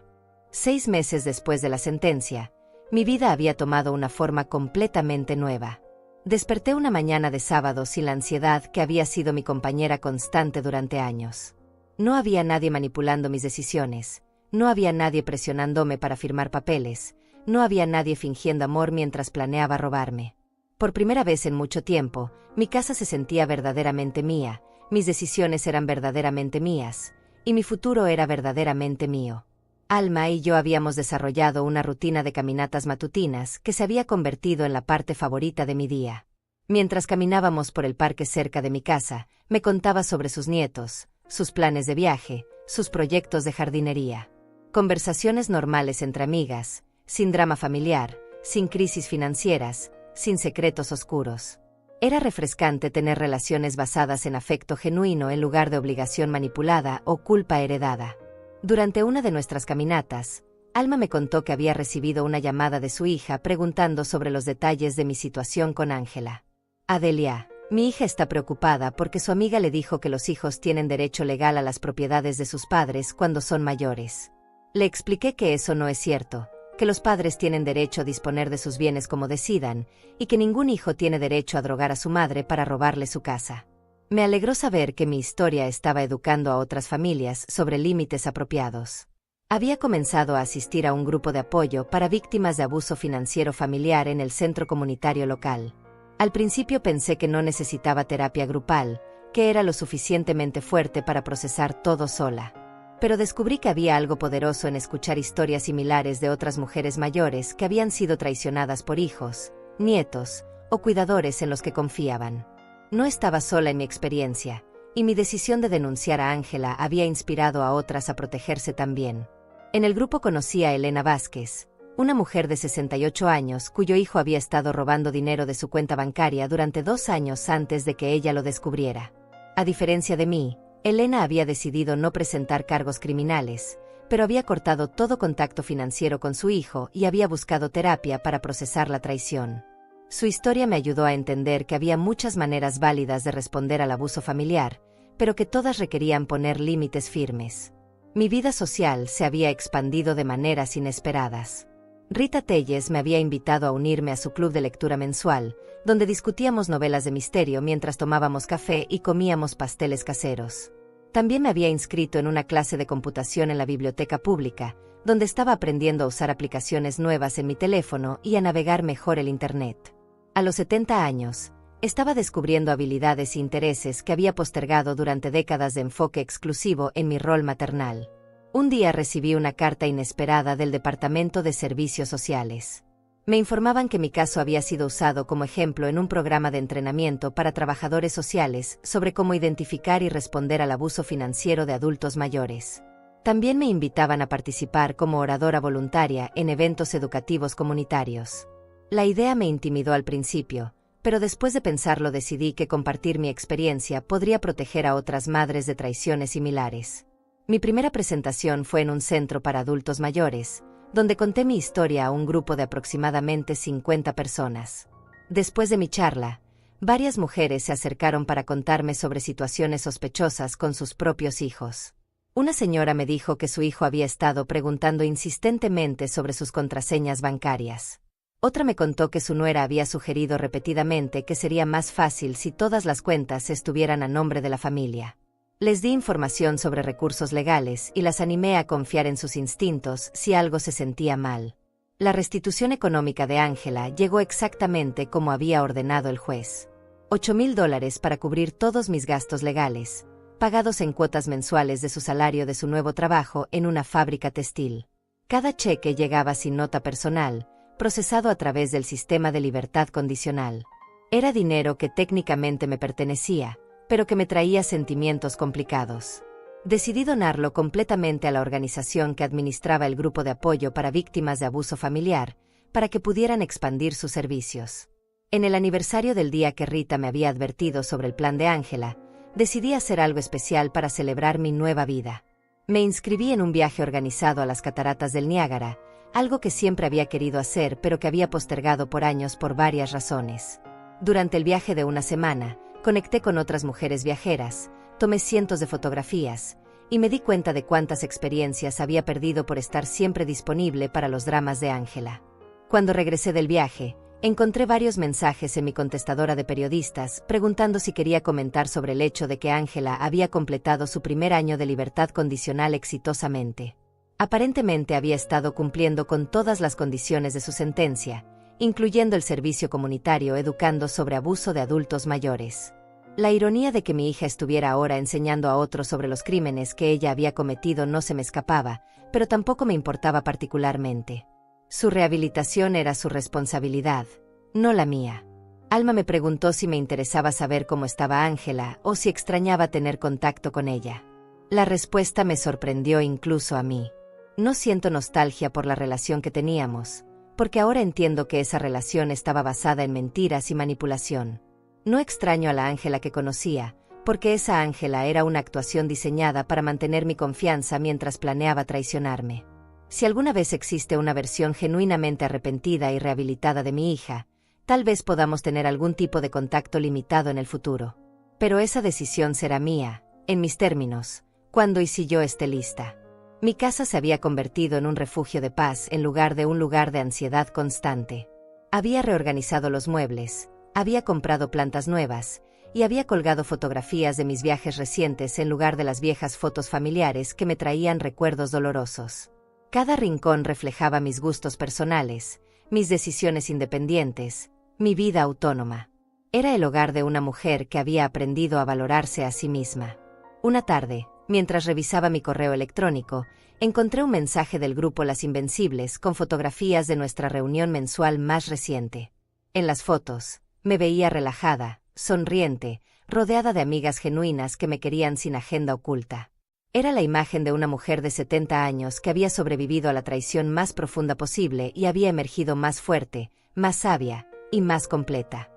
6 meses después de la sentencia, mi vida había tomado una forma completamente nueva. Desperté una mañana de sábado sin la ansiedad que había sido mi compañera constante durante años. No había nadie manipulando mis decisiones, no había nadie presionándome para firmar papeles, no había nadie fingiendo amor mientras planeaba robarme. Por primera vez en mucho tiempo, mi casa se sentía verdaderamente mía, mis decisiones eran verdaderamente mías, y mi futuro era verdaderamente mío. Alma y yo habíamos desarrollado una rutina de caminatas matutinas que se había convertido en la parte favorita de mi día. Mientras caminábamos por el parque cerca de mi casa, me contaba sobre sus nietos, sus planes de viaje, sus proyectos de jardinería. Conversaciones normales entre amigas, sin drama familiar, sin crisis financieras, sin secretos oscuros. Era refrescante tener relaciones basadas en afecto genuino en lugar de obligación manipulada o culpa heredada. Durante una de nuestras caminatas, Alma me contó que había recibido una llamada de su hija preguntando sobre los detalles de mi situación con Ángela. Adelia, mi hija está preocupada porque su amiga le dijo que los hijos tienen derecho legal a las propiedades de sus padres cuando son mayores. Le expliqué que eso no es cierto, que los padres tienen derecho a disponer de sus bienes como decidan, y que ningún hijo tiene derecho a drogar a su madre para robarle su casa. Me alegró saber que mi historia estaba educando a otras familias sobre límites apropiados. Había comenzado a asistir a un grupo de apoyo para víctimas de abuso financiero familiar en el centro comunitario local. Al principio pensé que no necesitaba terapia grupal, que era lo suficientemente fuerte para procesar todo sola. Pero descubrí que había algo poderoso en escuchar historias similares de otras mujeres mayores que habían sido traicionadas por hijos, nietos o cuidadores en los que confiaban. No estaba sola en mi experiencia, y mi decisión de denunciar a Ángela había inspirado a otras a protegerse también. En el grupo conocí a Elena Vázquez, una mujer de 68 años cuyo hijo había estado robando dinero de su cuenta bancaria durante 2 años antes de que ella lo descubriera. A diferencia de mí, Elena había decidido no presentar cargos criminales, pero había cortado todo contacto financiero con su hijo y había buscado terapia para procesar la traición. Su historia me ayudó a entender que había muchas maneras válidas de responder al abuso familiar, pero que todas requerían poner límites firmes. Mi vida social se había expandido de maneras inesperadas. Rita Telles me había invitado a unirme a su club de lectura mensual, donde discutíamos novelas de misterio mientras tomábamos café y comíamos pasteles caseros. También me había inscrito en una clase de computación en la biblioteca pública, donde estaba aprendiendo a usar aplicaciones nuevas en mi teléfono y a navegar mejor el Internet. A los 70 años, estaba descubriendo habilidades e intereses que había postergado durante décadas de enfoque exclusivo en mi rol maternal. Un día recibí una carta inesperada del Departamento de Servicios Sociales. Me informaban que mi caso había sido usado como ejemplo en un programa de entrenamiento para trabajadores sociales sobre cómo identificar y responder al abuso financiero de adultos mayores. También me invitaban a participar como oradora voluntaria en eventos educativos comunitarios. La idea me intimidó al principio, pero después de pensarlo decidí que compartir mi experiencia podría proteger a otras madres de traiciones similares. Mi primera presentación fue en un centro para adultos mayores, donde conté mi historia a un grupo de aproximadamente 50 personas. Después de mi charla, varias mujeres se acercaron para contarme sobre situaciones sospechosas con sus propios hijos. Una señora me dijo que su hijo había estado preguntando insistentemente sobre sus contraseñas bancarias. Otra me contó que su nuera había sugerido repetidamente que sería más fácil si todas las cuentas estuvieran a nombre de la familia. Les di información sobre recursos legales y las animé a confiar en sus instintos si algo se sentía mal. La restitución económica de Ángela llegó exactamente como había ordenado el juez. $8,000 para cubrir todos mis gastos legales, pagados en cuotas mensuales de su salario de su nuevo trabajo en una fábrica textil. Cada cheque llegaba sin nota personal, procesado a través del sistema de libertad condicional. Era dinero que técnicamente me pertenecía, pero que me traía sentimientos complicados. Decidí donarlo completamente a la organización que administraba el grupo de apoyo para víctimas de abuso familiar, para que pudieran expandir sus servicios. En el aniversario del día que Rita me había advertido sobre el plan de Ángela, decidí hacer algo especial para celebrar mi nueva vida. Me inscribí en un viaje organizado a las cataratas del Niágara, algo que siempre había querido hacer pero que había postergado por años por varias razones. Durante el viaje de una semana, conecté con otras mujeres viajeras, tomé cientos de fotografías, y me di cuenta de cuántas experiencias había perdido por estar siempre disponible para los dramas de Ángela. Cuando regresé del viaje, encontré varios mensajes en mi contestadora de periodistas preguntando si quería comentar sobre el hecho de que Ángela había completado su primer año de libertad condicional exitosamente. Aparentemente había estado cumpliendo con todas las condiciones de su sentencia, incluyendo el servicio comunitario educando sobre abuso de adultos mayores. La ironía de que mi hija estuviera ahora enseñando a otros sobre los crímenes que ella había cometido no se me escapaba, pero tampoco me importaba particularmente. Su rehabilitación era su responsabilidad, no la mía. Alma me preguntó si me interesaba saber cómo estaba Ángela o si extrañaba tener contacto con ella. La respuesta me sorprendió incluso a mí. No siento nostalgia por la relación que teníamos, porque ahora entiendo que esa relación estaba basada en mentiras y manipulación. No extraño a la Ángela que conocía, porque esa Ángela era una actuación diseñada para mantener mi confianza mientras planeaba traicionarme. Si alguna vez existe una versión genuinamente arrepentida y rehabilitada de mi hija, tal vez podamos tener algún tipo de contacto limitado en el futuro. Pero esa decisión será mía, en mis términos, cuando y si yo esté lista. Mi casa se había convertido en un refugio de paz en lugar de un lugar de ansiedad constante. Había reorganizado los muebles, había comprado plantas nuevas, y había colgado fotografías de mis viajes recientes en lugar de las viejas fotos familiares que me traían recuerdos dolorosos. Cada rincón reflejaba mis gustos personales, mis decisiones independientes, mi vida autónoma. Era el hogar de una mujer que había aprendido a valorarse a sí misma. Una tarde, mientras revisaba mi correo electrónico, encontré un mensaje del grupo Las Invencibles con fotografías de nuestra reunión mensual más reciente. En las fotos, me veía relajada, sonriente, rodeada de amigas genuinas que me querían sin agenda oculta. Era la imagen de una mujer de 70 años que había sobrevivido a la traición más profunda posible y había emergido más fuerte, más sabia y más completa.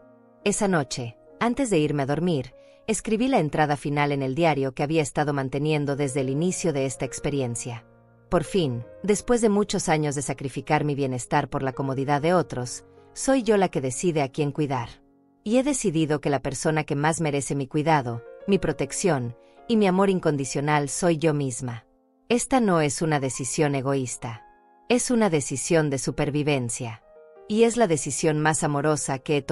Esa noche, antes de irme a dormir, escribí la entrada final en el diario que había estado manteniendo desde el inicio de esta experiencia. Por fin, después de muchos años de sacrificar mi bienestar por la comodidad de otros, soy yo la que decide a quién cuidar. Y he decidido que la persona que más merece mi cuidado, mi protección y mi amor incondicional soy yo misma. Esta no es una decisión egoísta. Es una decisión de supervivencia. Y es la decisión más amorosa que he tomado.